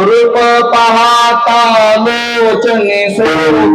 रूप पाहता लोचने सुख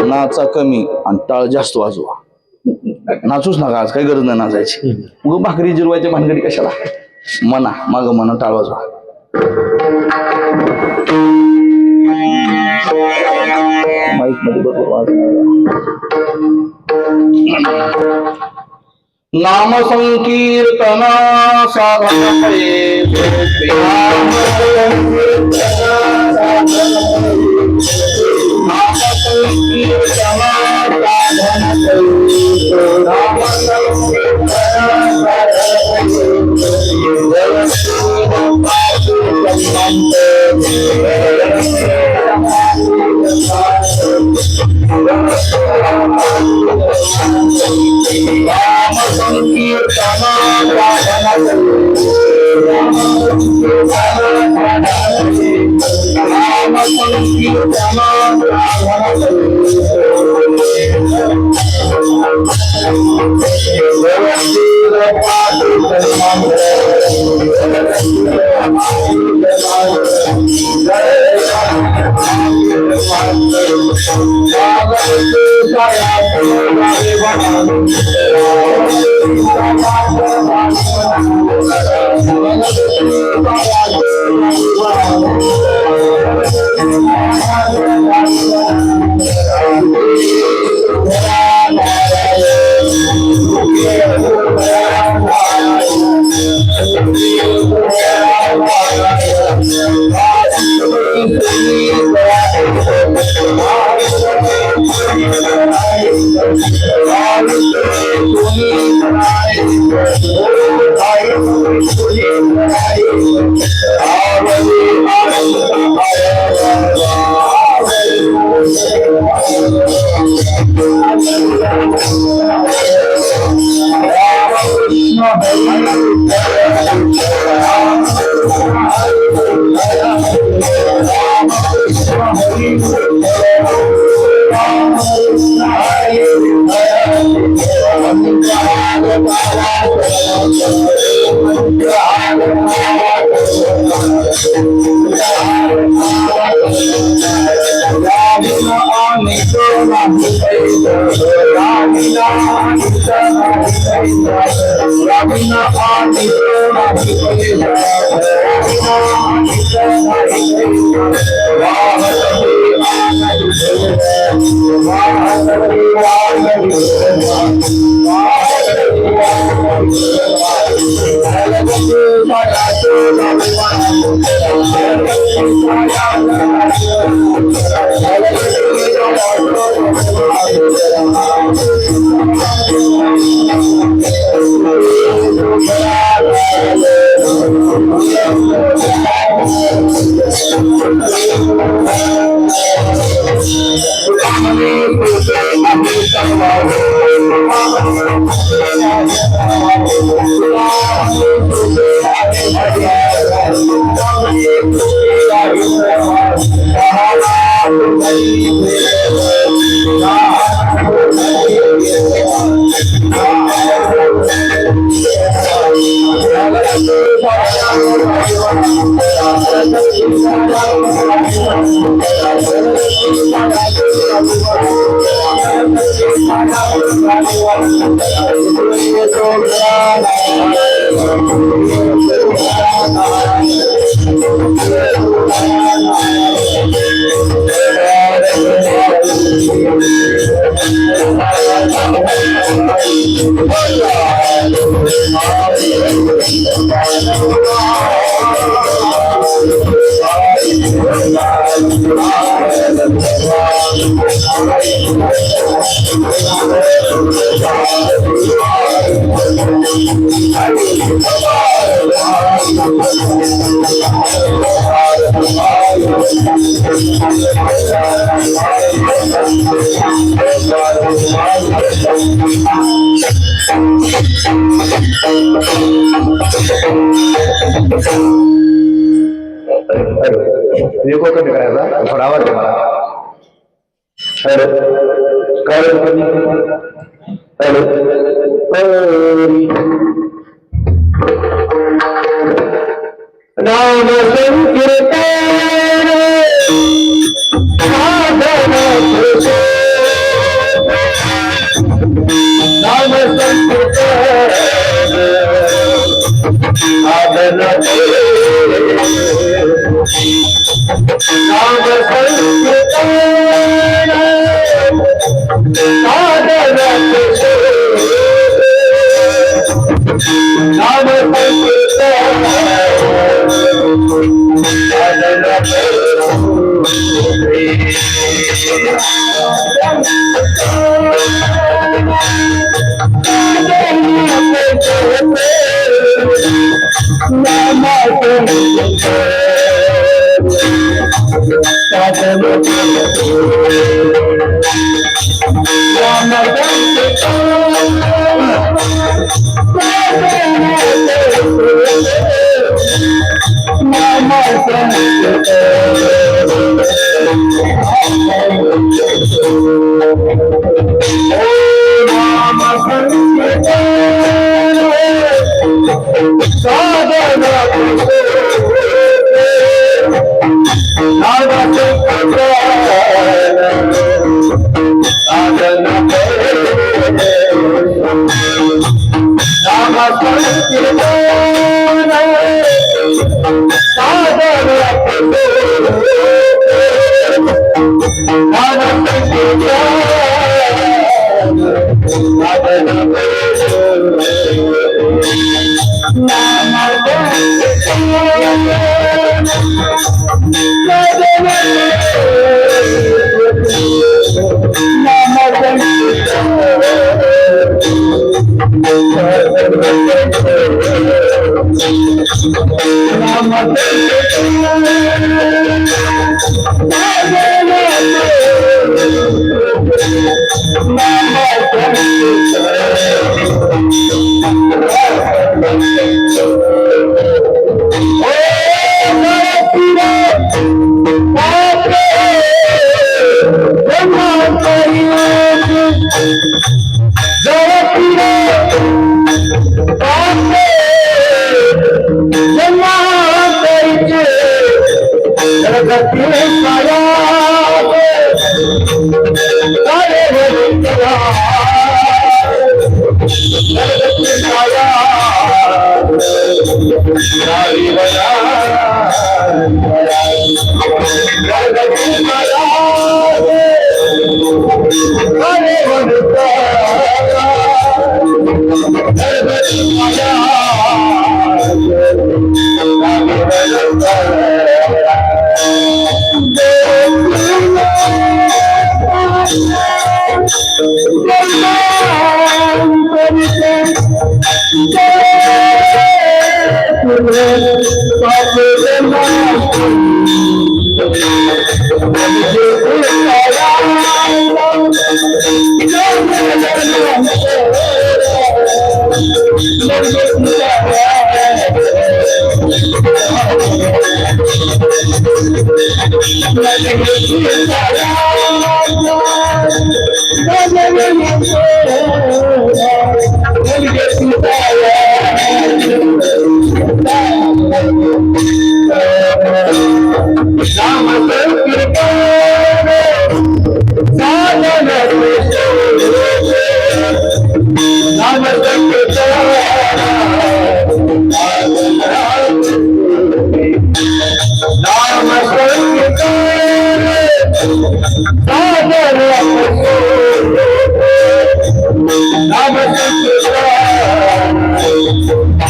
नाचा कमी आणि टाळ जास्त वाजवा. नाचूच नका आज, काही गरज नाही नाचायची. मग भाकरी जिरवायच्या भानगडी कशाला. म्हणा माग म्हणा, टाळ वाजवा. माईक मध्ये बरोबर नाम संकीर्तना साधन रेकॉर्ड कमी करायचा थोडा आवाज आहे मला. हॅलो काय हॅलो नाम संकीर्तन साधन नाम संकीर्तन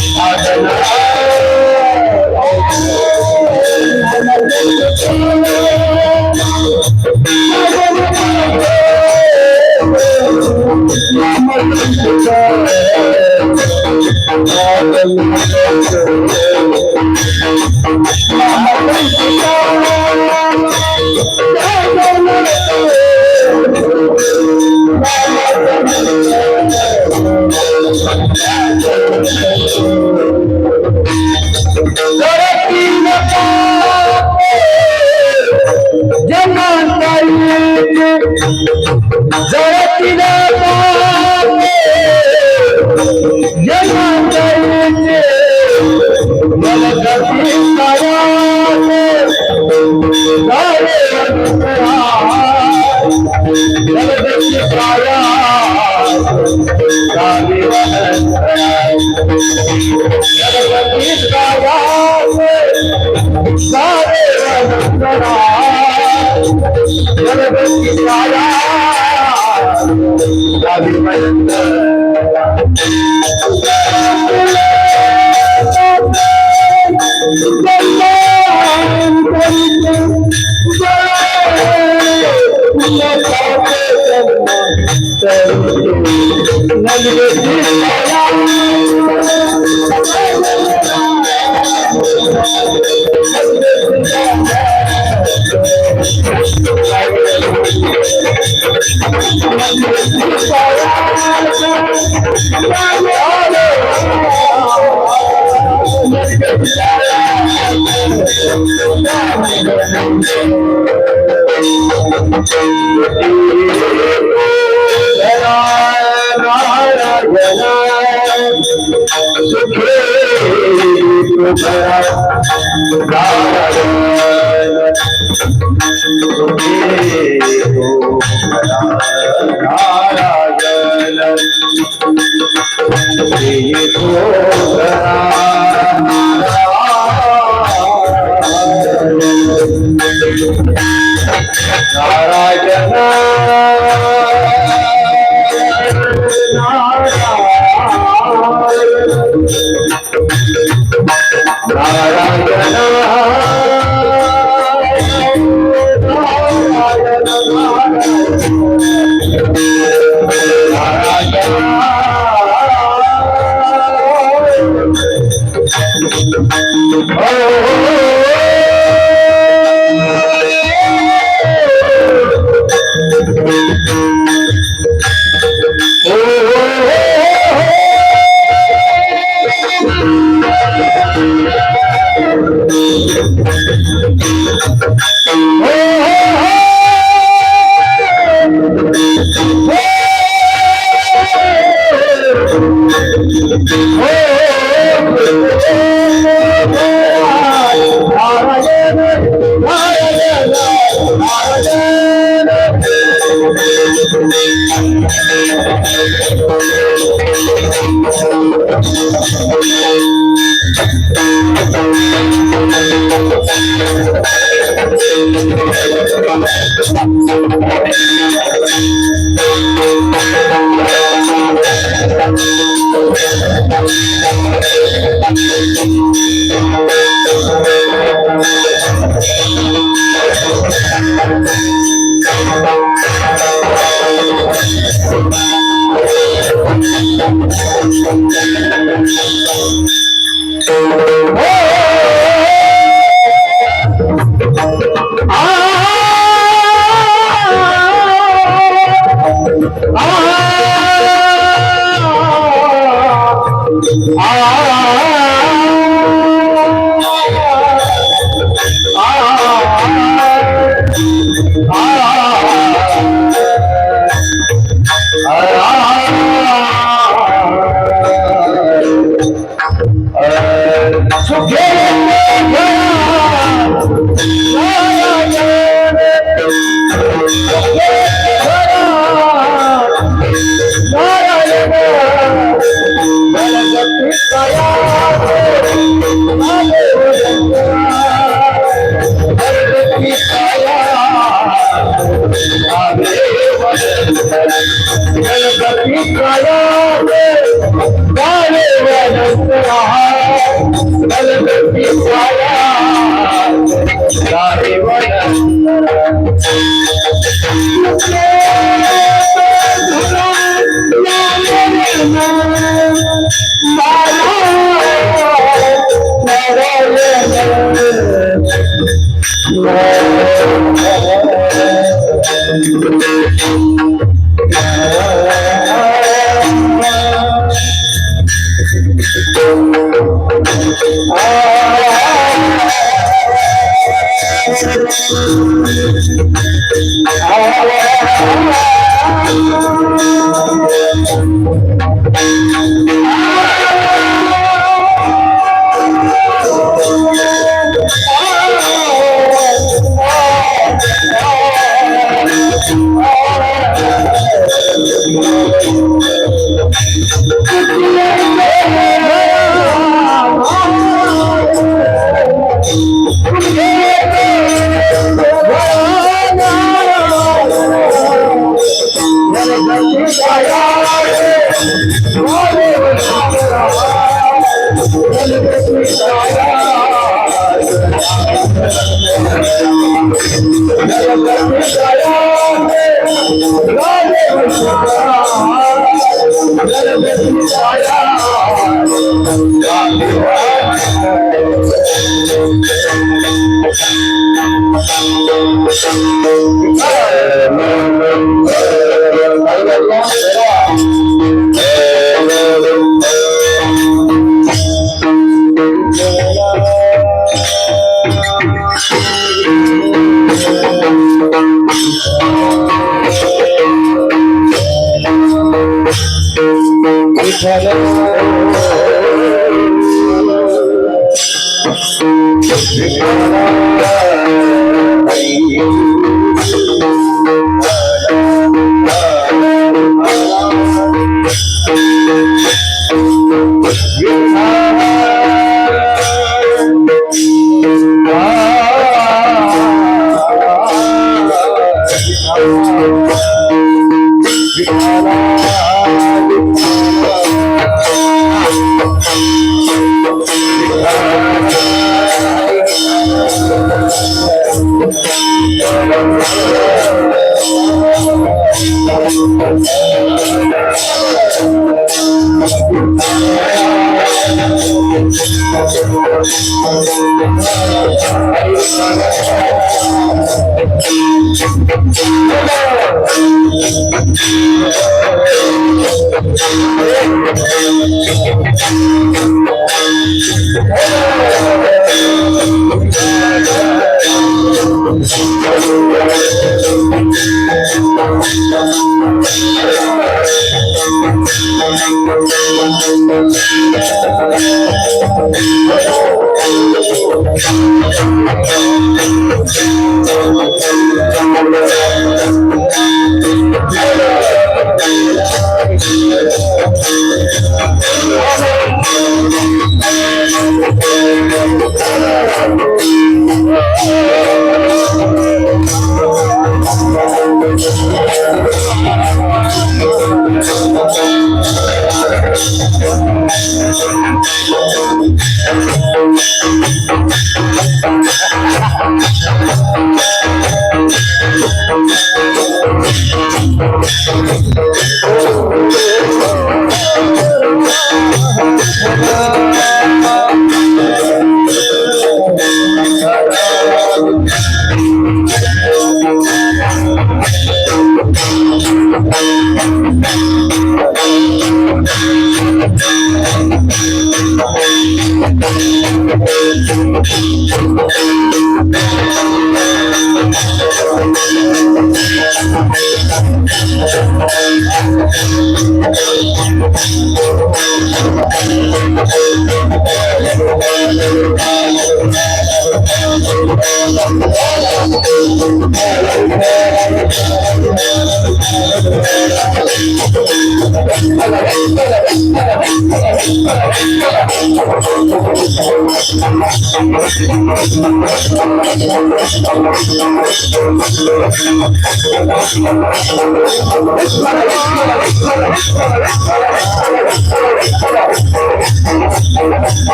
साधन नाम जळतीला पापे जगाचे जलगती कायाने सारे अंतरा जलगती काया सारे अंतरा जलगती काया सारे अंतरा जलगती काया सारे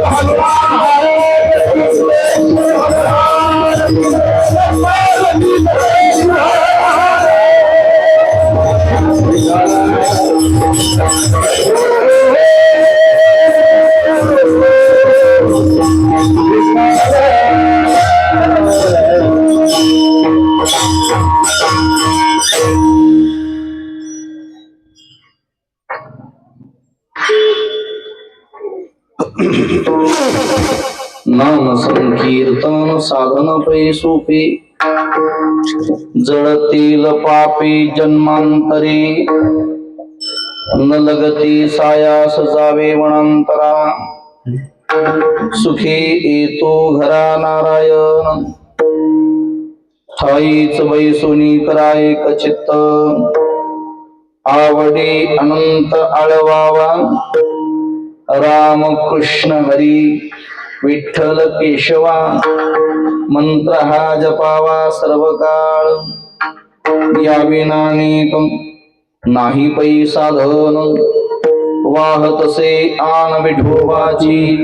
भगवान नाम संकीर्तन साधन पै सोपे जळतील पापी जन्मांतरी न लगती सायास जावे वनांतरा सुखी येतो घरा नारायण ठाईच बैसुनी कराय कचित्त आवडी अनंत आळवावा राम कृष्ण हरी विठ्ठल केशवा मंत्र हा जपावा सर्व काळ या विनानेक नाही पै साधन वाहतसे आन विठोबाची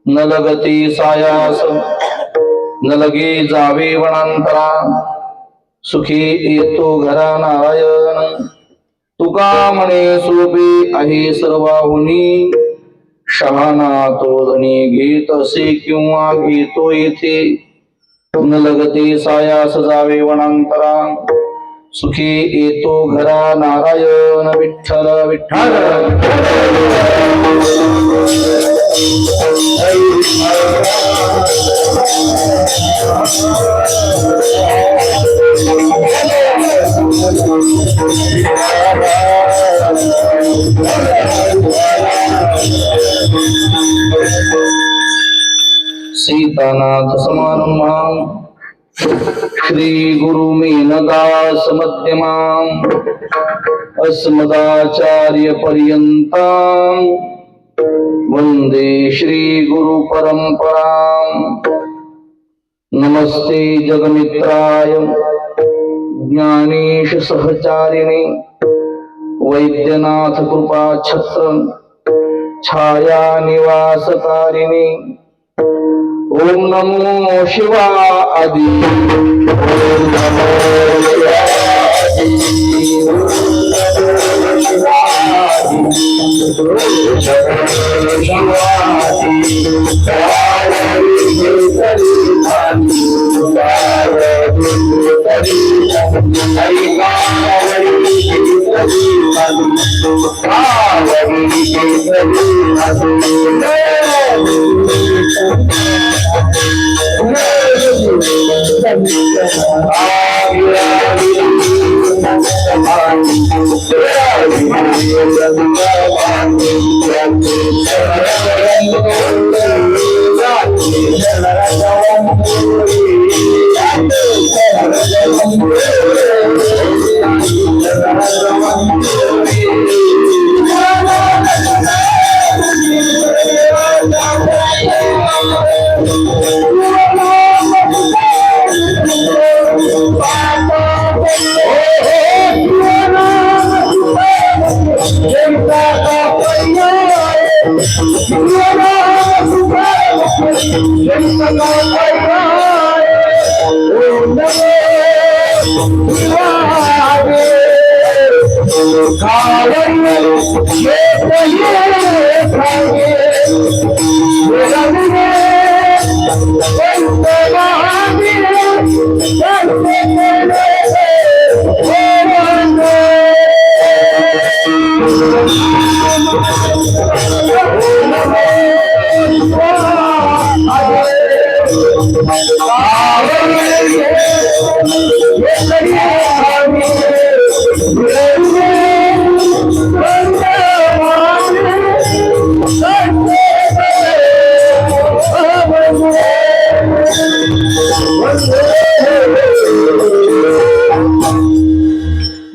न लगती सायास न लगे जावे वनांतरा सुखी येतो घरा नारायण तुका म्हणे सोपे आहे सर्वाहुनी शहाणा तो धनी घेत असे किंवा घेतो येथे न लगते सायास जावे वनांतरा सुखी येतो घरा नारायण विठ्ठल विठ्ठल सीतानाथ समारंभां श्री गुरु मेनदास मध्यमां अस्मदाचार्य पर्यन्तां वंदे श्री गुरु परंपरां नमस्ते जगमित्राय ज्ञानेश सहचारिणे वैद्यनाथ कृपा छत्र छाया निवासकारिणे ओम नमो शिवाय ओम नमो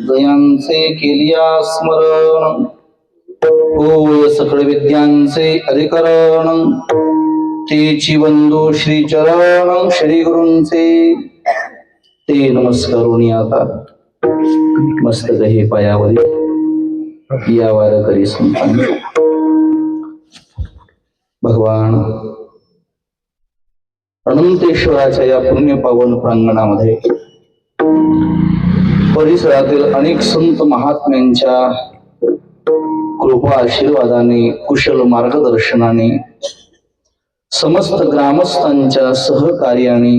दयांचे केलिया स्मरण होय सकळ विद्यांचे अधिकरण तेची बंधू श्री चरण श्री गुरूंचे ते नमस्कारून आता मस्तक हे पायावरी या वारकरी संतांनी भगवान अनंतेश्वराच्या या पुण्य पावन प्रांगणामध्ये परिसरातील अनेक संत महात्म्यांच्या कृपा आशीर्वादाने कुशल मार्गदर्शनाने समस्त ग्रामस्थांच्या सहकार्याने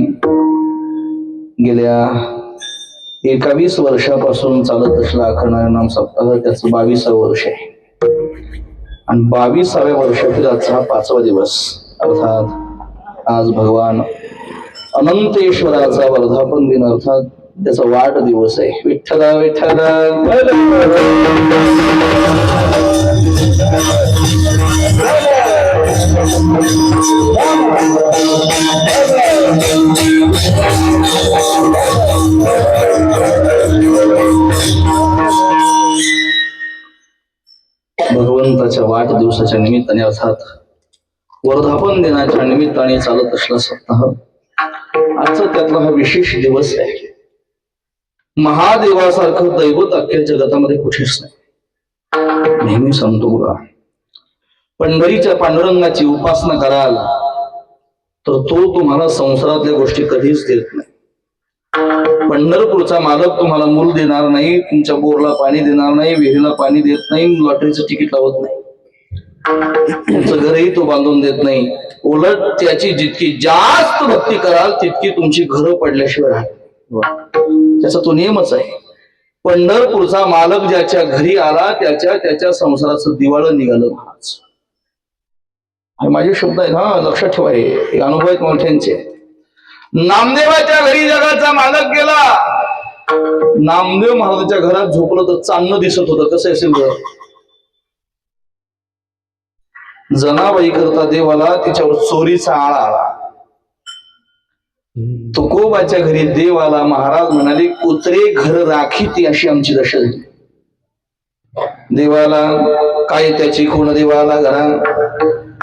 गेल्या 21 वर्षापासून चालत असला अखंड नाम सप्ताह त्याचं 22वं वर्ष आहे आणि 22व्या वर्षातील आजचा 5वा दिवस अर्थात आज भगवान अनंतेश्वराचा वर्धापन दिन अर्थात त्याचा वाढदिवस आहे. विठ्ठल विठ्ठल भगवंताच्या वाढदिवसाच्या निमित्ताने अर्थात वर्धापन दिनाच्या निमित्ताने चालत असला सप्ताह आजचा त्यातला हा विशेष दिवस आहे. महादेवासारखं दैवत अख्ख्या जगतामध्ये कुठेच नाही. नेहमी सांगतो बघा, पंढरीच्या पांडुरंगाची उपासना कराल तर तो तुम्हाला संसारातल्या गोष्टी कधीच देत नाही. पंढरपूरचा मालक तुम्हाला मूल देणार नाही, तुमच्या बोरला पाणी देणार नाही, विहिरीला पाणी देत नाही, लॉटरीचं तिकीट लावत नाही, तुमचं घरही तो बांधून देत नाही. उलट त्याची जितकी जास्त भक्ती कराल तितकी तुमची घरं पडल्याशिवाय राहत. त्याचा तो नियमच आहे. पंढरपूरचा मालक ज्याच्या घरी आला त्याच्या संसाराचं दिवाळं निघालं महाराज. हे माझे शब्द आहेत, हा लक्षात ठेवा. हे अनुभव आहेत मोठ्यांचे. नामदेवाच्या घरी जगाचा मालक गेला. नामदेव महाराजांच्या घरात झोपलं तर चांगलं दिसत होतं. कसं असेल घर? जनाबाई करता देवाला तिच्यावर चोरीचा आळा आला. तुकोबाच्या घरी देव आला. महाराज म्हणाले कुत्रे घर राखीती अशी आमची दशा झाली. देवाला काय त्याची खूण देवाला घरा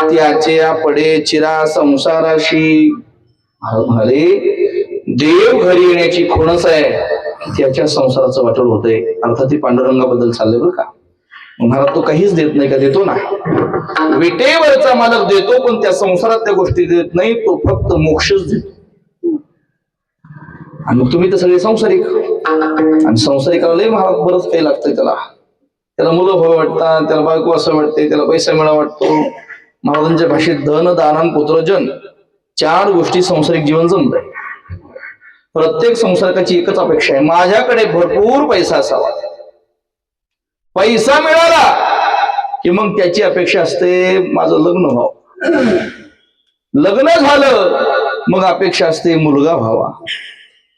त्याचे पडे चिरा संसाराशी. महाराज म्हणाले देव घरी येण्याची खूणच आहे, त्याच्या संसाराचं वाटोळ होतंय. अर्थात ती पांडुरंगाबद्दल चालले बरं का. महाराज तो काहीच देत नाही का? देतो ना. विटेवरचा मालक देतो पण त्या संसारातल्या गोष्टी देत नाही, तो फक्त मोक्षच देतो. आणि मग तुम्ही तर सगळे संसारिक आणि संसारिकाला लय महाराज बरंच काही लागतंय. त्याला मुलं व्हावं वाटतात, त्याला बायको असं वाटते, त्याला पैसा मिळावा वाटतो. महाराजांच्या भाषेत धन दान पुत्रजन 4 गोष्टी संसारिक जीवन जमलंय. प्रत्येक संसारकाची एकच अपेक्षा आहे, माझ्याकडे भरपूर पैसा असावा. पैसा मिळाला की मग त्याची अपेक्षा असते माझं लग्न व्हावं. लग्न झालं मग अपेक्षा असते मुलगा व्हावा.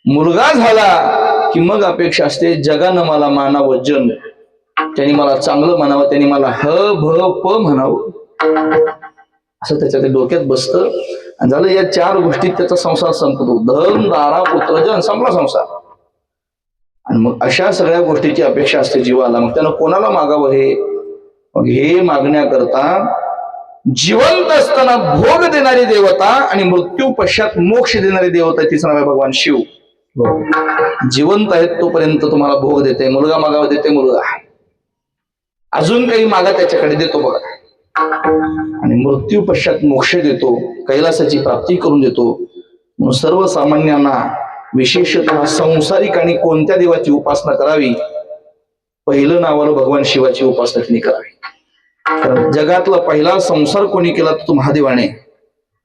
मुलगा झाला की मग अपेक्षा असते जगानं मला मानावं, जन त्यांनी मला चांगलं म्हणावं, त्यांनी मला ह भ प म्हणावं. असं त्याच्या डोक्यात बसतं आणि झालं. या 4 गोष्टीत त्याचा संसार संपतो. धन दारा पुत्रजन, संपला संसार. आणि मग अशा सगळ्या गोष्टीची अपेक्षा असते जीवाला. मग त्यानं कोणाला मागावं? हे मग हे मागण्याकरता जिवंत असताना भोग देणारी देवता आणि मृत्यू पश्चात मोक्ष देणारी देवता तिचं नाव आहे भगवान शिव. जिवंत आहेत तोपर्यंत तुम्हाला भोग देते. मुलगा मागावा देते मुलगा, अजून काही मागा त्याच्याकडे देतो बघा. आणि मृत्यू पश्चात मोक्ष देतो, कैलासाची प्राप्ती करून देतो. सर्वसामान्यांना विशेषतः संसारिकांनी कोणत्या देवाची उपासना करावी? पहिलं नावाला भगवान शिवाची उपासना त्यांनी करावी. कारण जगातला पहिला संसार कोणी केला तो महादेवाने,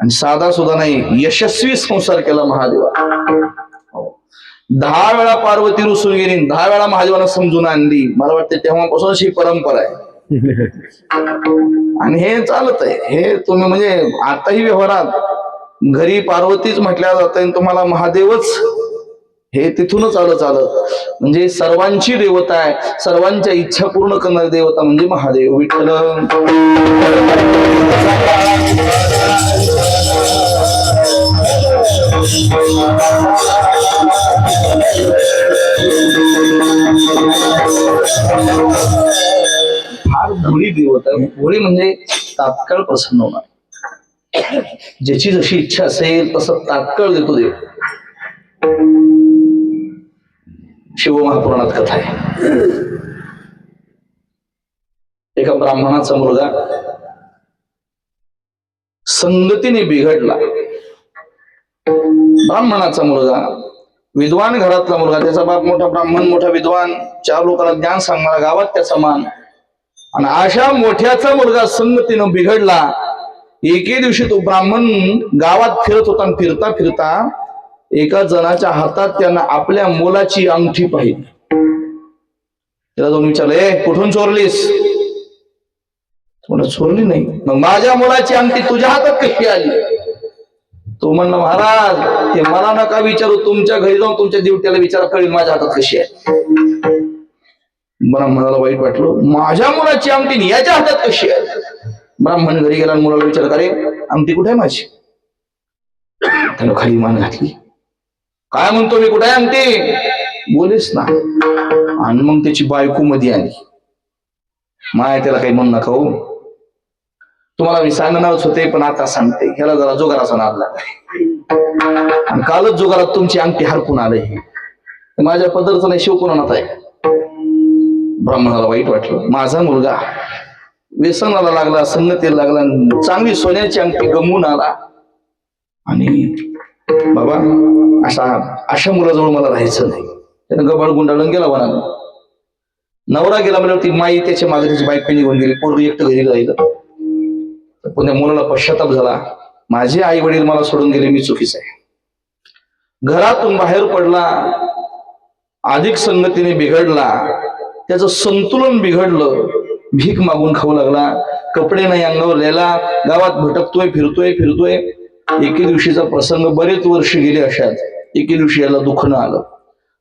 आणि साधा सुद्धा नाही, यशस्वी संसार केला महादेवा. 10 वेळा पार्वती रुसून गेली, 10 वेळा महादेवानं समजून आणली. मला वाटतं तेव्हापासून ही परंपरा आहे आणि हे चालत आहे. हे तुम्ही म्हणजे आताही व्यवहारात घरी पार्वतीच म्हटल्या जात आहे, तुम्हाला महादेवच हे तिथूनच आलं. म्हणजे सर्वांची देवता आहे, सर्वांच्या इच्छा पूर्ण करणारी देवता म्हणजे महादेव. विठ्ठल फार भोळी देवता. भोळी म्हणजे तात्काळ प्रसन्न होणार. ज्याची जशी इच्छा असेल तसं तात्काळ देतो देव. शिवमहापुराणात कथा आहे. एका ब्राह्मणाचा मुलगा संगतीने बिघडला. ब्राह्मणाचा मुलगा, विद्वान घरातला मुलगा, त्याचा बाप मोठा ब्राह्मण, मोठा विद्वान, 4 लोकांना ज्ञान सांगणारा, गावात त्याचा मान. आणि अशा मोठ्याचा मुलगा संगतीनं बिघडला एके दिवशी तो ब्राह्मण गावात फिरत होता आणि फिरता फिरता एका जणाच्या हातात त्यानं आपल्या मुलाची अंगठी पाहिली. त्याला जाऊन विचारलं, ए कुठून चोरलीस? चोरली नाही. मग माझ्या मुलाची अंगठी तुझ्या हातात कशी आली? तो म्हणला, महाराज ते मला नका विचारू, तुमच्या घरी जाऊन तुमच्या दिवट्याला विचारा, कळेल माझ्या हातात कशी आहे. ब्राह्मणाला वाईट वाटलं, माझ्या मुलाची अंगठी याच्या हातात कशी आहे? ब्राह्मण घरी गेला, मुलाला विचार, अरे अंगठी कुठे आहे माझी? त्यानं खाली मान घातली. काय म्हणतो मी, कुठे आहे अंगठी? बोलेस ना. आणि मग त्याची बायको मध्ये आली. माय त्याला काही म्हणू नका हो, तुम्हाला मी सांगणारच होते पण आता सांगते. ह्याला जरा जोगाराचा नाद लागला आणि कालच जोगारात तुमची अंगठी हरपून आले. माझ्या पदरचं नाही, शिवपुराणात आहे. ब्राह्मणाला वाईट वाटलं, माझा मुलगा व्यसनाला लागला, संगतीला लागला, चांगली सोन्याची अंगठी गमवून आला. आणि बाबा अशा मुलाजवळ मला राहायचं नाही. त्यानं गबाळ गुंडाळून गेला वनाला. नवरा गेला म्हणजे ती माई त्याच्या मागे त्याची बाईक निघून गेली. पोरं एकटं घरी राहिलं. पण त्या मुलाला पश्चाताप झाला, माझे आई वडील मला सोडून गेले, मी चुकीच आहे. घरातून बाहेर पडला, अधिक संगतीने बिघडला, त्याचं संतुलन बिघडलं, भीक मागून खाऊ लागला, कपडे नाही अंगावर लिहिला, गावात भटकतोय, फिरतोय. एके दिवशीचा प्रसंग, बरेच वर्ष गेले अशात. एके दिवशी याला दुखणं आलं,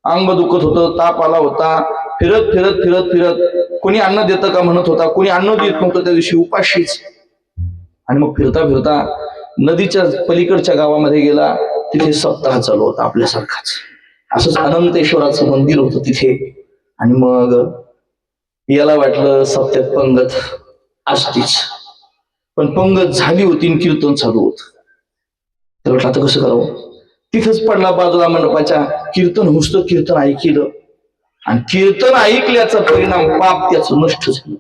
अंग दुखत होतं, ताप आला होता. फिरत फिरत फिरत फिरत कोणी अन्न देतं का म्हणत होता, कोणी अन्न देत नव्हतं. त्या दिवशी उपाशीच. आणि मग फिरता फिरता नदीच्या पलीकडच्या गावामध्ये गेला. तिथे सप्ताह चालू होता आपल्यासारखाच. असंच अनंतेश्वराचं मंदिर होतं तिथे. आणि मग याला वाटलं सप्त्यात पंगत असतीच, पण पंगत झाली होती आणि कीर्तन चालू होत. त्याला वाटलं आता कसं करावं. तिथंच पडला बाजूला मंडपाच्या. कीर्तन हुसतं, कीर्तन ऐकलं आणि कीर्तन ऐकल्याचा परिणाम पाप त्याचं नष्ट झालं.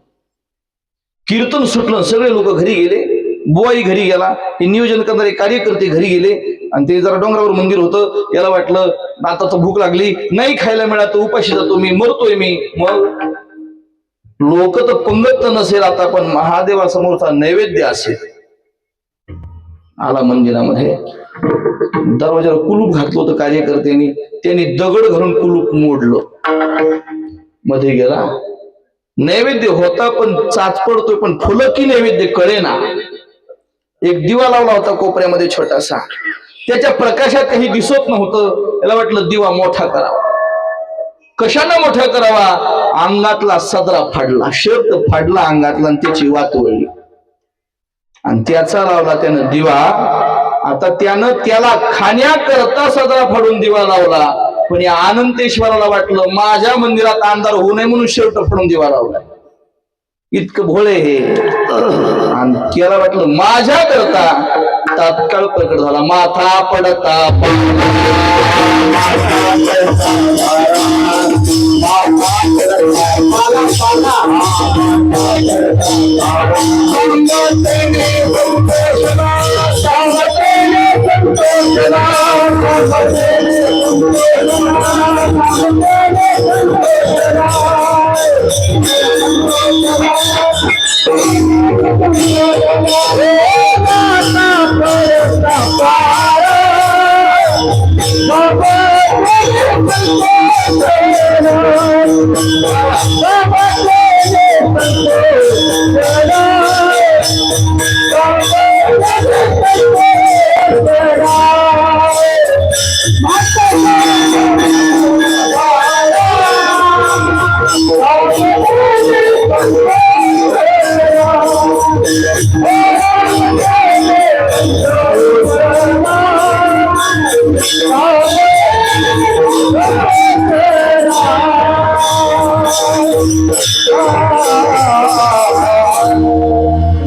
कीर्तन सुटलं, सगळे लोक घरी गेले. बुवाई घरी गेला, हे नियोजन करणारे कार्यकर्ते घरी गेले. आणि ते जरा डोंगरावर मंदिर होतं. याला वाटलं आता तर भूक लागली, नाही खायला मिळालं, उपाशी जातो मी, मरतोय मी. मग लोक तर पंगत तर नसेल आता, पण महादेवासमोरचा नैवेद्य असेल. आला मंदिरामध्ये, दरवाजाला कुलूप घातलं होतं कार्यकर्त्यांनी. त्यांनी दगड घालून कुलूप मोडलं. मध्ये गेला, नैवेद्य होता पण चाच पडतोय, पण फुलं की नैवेद्य कळे ना. एक दिवा लावला होता कोपऱ्यामध्ये छोटासा, त्याच्या प्रकाशात काही दिसत नव्हतं. याला वाटलं दिवा मोठा करावा. कशानं मोठा करावा? अंगातला सदरा फाडला, शर्ट फाडला अंगातला आणि त्याची वात वळली आणि त्याचा लावला त्यानं दिवा. आता त्यानं त्याला खाण्याकरता सदरा फाडून दिवा लावला. पण या अनंतेश्वराला वाटलं माझ्या मंदिरात अंधार होऊ नये म्हणून शर्ट फाडून दिवा लावला. इतकं भोळे हे. आणि त्याला वाटलं माझ्या करता. तात्काळ प्रकट झाला, माथा पडता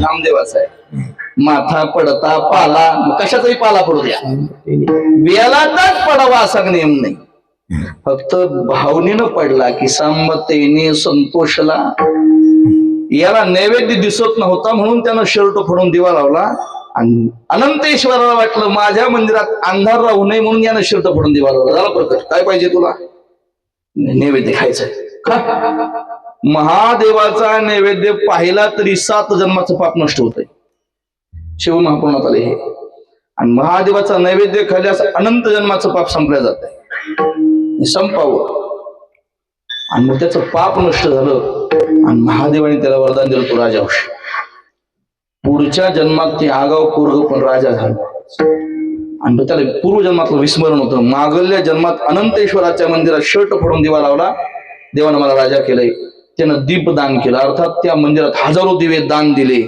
नामदेवाचा आहे. माथा पडता पाला, कशाचाही पाला पडू द्या, बेलाचाच पडावा असा नियम नाही. फक्त भावनेनं पडला की संमतेने संतोषला. याला नैवेद्य दिसत नव्हता म्हणून त्यानं शर्ट फोडून दिवा लावला. आणि अनंतेश्वराला वाटलं माझ्या मंदिरात अंधार राहू नये म्हणून यानं शर्ट फोडून दिवा लावला. झाला प्रकट. काय पाहिजे तुला? नैवेद्य खायचंय का? महादेवाचा नैवेद्य पाहिला तरी 7 जन्माचं पाप नष्ट होतंय. शिव महापुराणात आले हे. आणि महादेवाचा नैवेद्य खाल्ल्यास अनंत जन्माचं पाप संपलं जात आहे, संपावं. आणि मग त्याचं पाप नष्ट झालं आणि महादेवाने त्याला वरदान दिलं, तो राजा होश. पुढच्या जन्मात ते आगाव पोरग पण राजा झालं. आणि त्याला पूर्वजन्मातलं विस्मरण होतं. मागल्या जन्मात अनंतेश्वराच्या मंदिरात शर्ट फोडून दिवा लावला, देवानं मला राजा केलंय. त्यानं दीप दान केलं, अर्थात त्या मंदिरात हजारो दिवे दान दिले.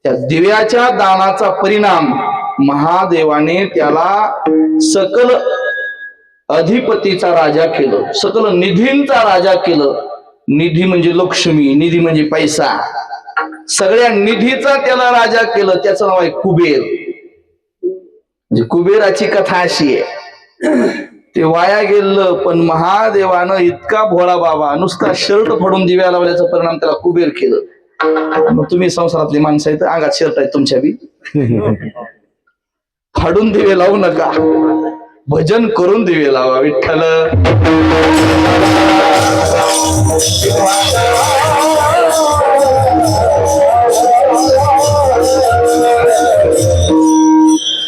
त्या दिव्याच्या दानाचा परिणाम महादेवाने त्याला सकल अधिपतीचा राजा केलं, सकल निधींचा राजा केलं. निधी म्हणजे लक्ष्मी, निधी म्हणजे पैसा, सगळ्या निधीचा त्याला राजा केलं. त्याचं नाव आहे कुबेर. म्हणजे कुबेराची कथा अशी आहे, ते वाया गेलं. पण महादेवानं इतका भोळा बाबा, नुसता शर्ट फाडून दिव्या लावल्याचा परिणाम त्याला कुबेर केलं. मग तुम्ही संसारातली माणसं आहेत, अंगात शर्ट आहेत तुमच्या बी, फाडून दिवे लावू नका, भजन करून दिवे लावा. विठ्ठल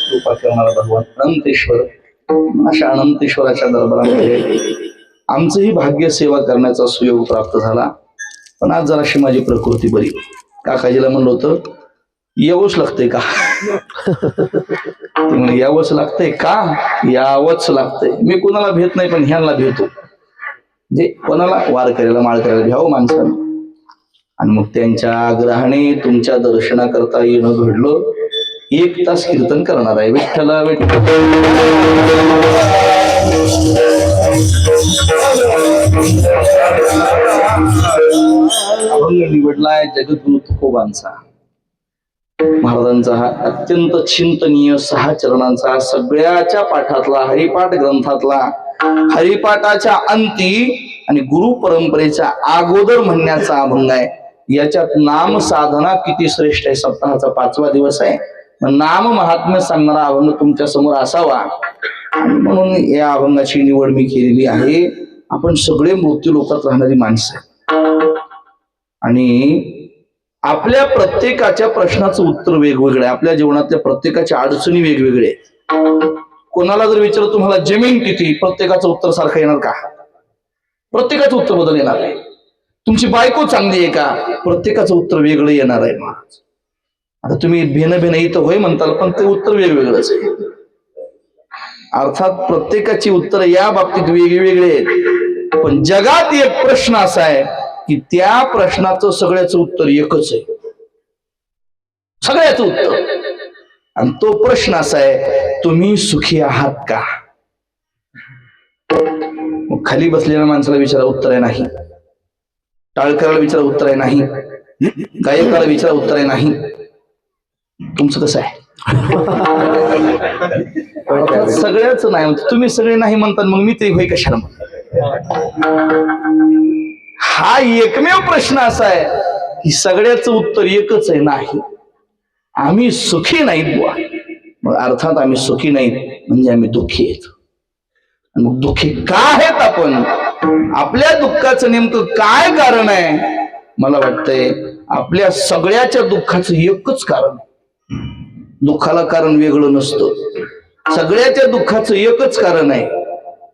कृपा करणारा भगवान अनंतेश्वर, अशा अनंतेश्वराच्या दरबारामध्ये आमचंही भाग्य सेवा करण्याचा सुयोग प्राप्त झाला. पण आज जराशी माझी प्रकृती बरी. काकाजीला म्हणलं होतं यावंच लागतंय का, ते म्हणे यावंच लागतंय का, यावंच लागतंय. मी कुणाला भेट नाही, पण ह्यांना भेटतो. म्हणजे कोणाला वार करायला माळ करायला भ्यावं माणसानं. आणि मग त्यांच्या आग्रहाने तुमच्या दर्शनाकरता येणं घडलं. 1 तास कीर्तन करणार आहे. विठ्ठला विठ्ठल अभंग निवडलाय जगद्गुरु तुकोबांचा. महाराजांचा हा अत्यंत चिंतनीय 6 चरणांचा, सगळ्याच्या पाठातला, हरिपाठ ग्रंथातला, हरिपाठाच्या अंती आणि गुरु परंपरेच्या अगोदर म्हणण्याचा अभंग आहे. याच्यात नाम साधना किती श्रेष्ठ आहे. सप्ताहाचा 5वा दिवस आहे. नाम महात्म्य सांगणारा अभंग तुमच्या समोर असावा, आणि म्हणून या अभंगाची निवड मी केलेली आहे. आपण सगळे मृत्यू लोकात राहणारी माणसं आहे, आणि आपल्या प्रत्येकाच्या प्रश्नाचं उत्तर वेगवेगळं आहे. आपल्या जीवनातल्या प्रत्येकाच्या अडचणी वेगवेगळे आहेत. कोणाला जर विचारलं तुम्हाला जमीन किती, प्रत्येकाचं उत्तर सारखं येणार का? प्रत्येकाचं उत्तर बदल येणार आहे. तुमची बायको चांगली आहे का? प्रत्येकाचं उत्तर वेगळं येणार आहे. महाराज, आता तुम्ही भेन इथं होय म्हणताल, पण ते उत्तर वेगवेगळंच आहे. अर्थात प्रत्येकाची उत्तर या बाबतीत वेगवेगळे आहेत. पण जगात एक प्रश्न असा आहे की त्या प्रश्नाचं सगळ्याचं उत्तर एकच आहे, सगळ्याचं उत्तर. आणि तो प्रश्न असा आहे, तुम्ही सुखी आहात का? मग खाली बसलेल्या माणसाला विचारा, उत्तर आहे नाही. टाळकऱ्याला विचारा, उत्तर आहे नाही. गायकाला विचारा, उत्तर आहे नाही. तुमचं कसं आहे? सगळ्याच नाही. तुम्ही सगळे नाही म्हणतात, मग मी ते होय कशाला म्हणतो? हा एकमेव प्रश्न असा आहे की सगळ्याचं उत्तर एकच आहे, नाही. आम्ही सुखी नाहीत बुवा. मग अर्थात आम्ही सुखी नाहीत म्हणजे आम्ही दुःखी आहेत. मग दुःखी का आहेत आपण? आपल्या दुःखाचं नेमकं काय कारण आहे? मला वाटतंय आपल्या सगळ्याच्या दुःखाचं एकच कारण. दुःखाला कारण वेगळं नसतं. सगळ्याच्या दुःखाचं एकच कारण आहे.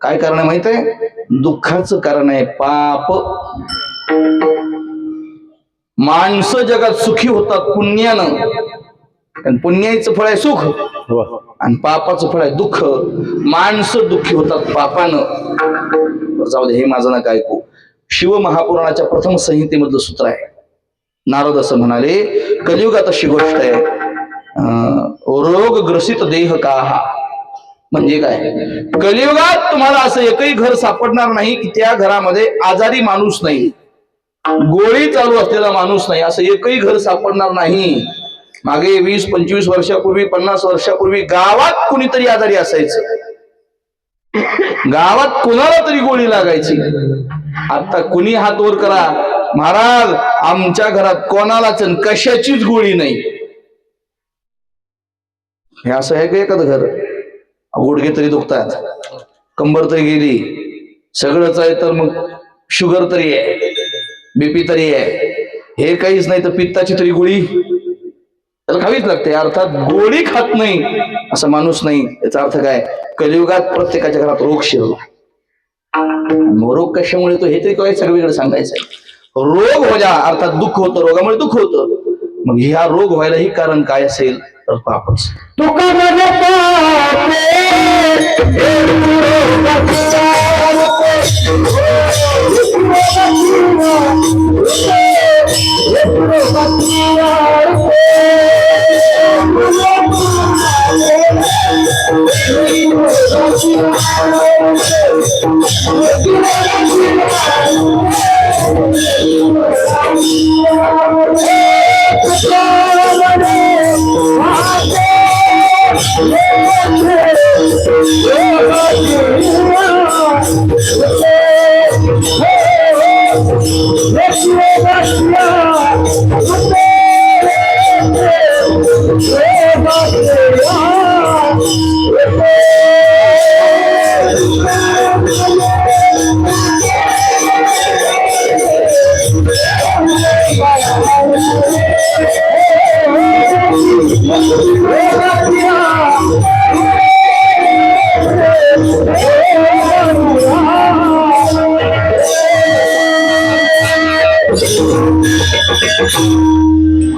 काय कारण आहे माहित आहे? दुःखाचं कारण आहे पाप. माणसं जगात सुखी होतात पुण्यानं, कारण पुण्याचं फळ आहे सुख, आणि पापाचं फळ आहे दुःख. माणसं दुःखी होतात पापानं. जाऊ दे, हे माझं नका ऐकू. शिव महापुराणाच्या प्रथम संहितेमधलं सूत्र आहे. नारद असं म्हणाले, कलियुगात अशी गोष्ट आहे, रोग ग्रसित देह काहा. म्हणजे काय? कलियुगात तुम्हाला असं एकही घर सापडणार नाही की त्या घरामध्ये आजारी माणूस नाही, गोळी चालू असलेला माणूस नाही, असं एकही घर सापडणार नाही. मागे 20-25 वर्षापूर्वी, 50 वर्षापूर्वी गावात कुणीतरी आजारी असायचं, गावात कुणाला तरी गोळी लागायची. आता कुणी हात वर करा, महाराज आमच्या घरात कोणालाच कशाचीच गोळी नाही. हे असं आहे का एखादं घर? गुडघे तरी दुखतात, कंबर तरी गेली, सगळंच आहे, तर मग शुगर तरी आहे, बीपी तरी आहे, हे काहीच नाही तर पित्ताची तरी गोळी. त्याला खावीच लागते. अर्थात गोळी खात नाही असा माणूस नाही. याचा अर्थ काय, कलियुगात प्रत्येकाच्या घरात रोग शिरला. मग रोग कशामुळे तो हे तरी काय सगळीकडे सांगायचंय. रोग व्हायला अर्थात दुःख होतं, रोगामुळे दुःख होतं. मग ह्या रोग व्हायलाही कारण काय असेल तर पापच. तुका मन पापे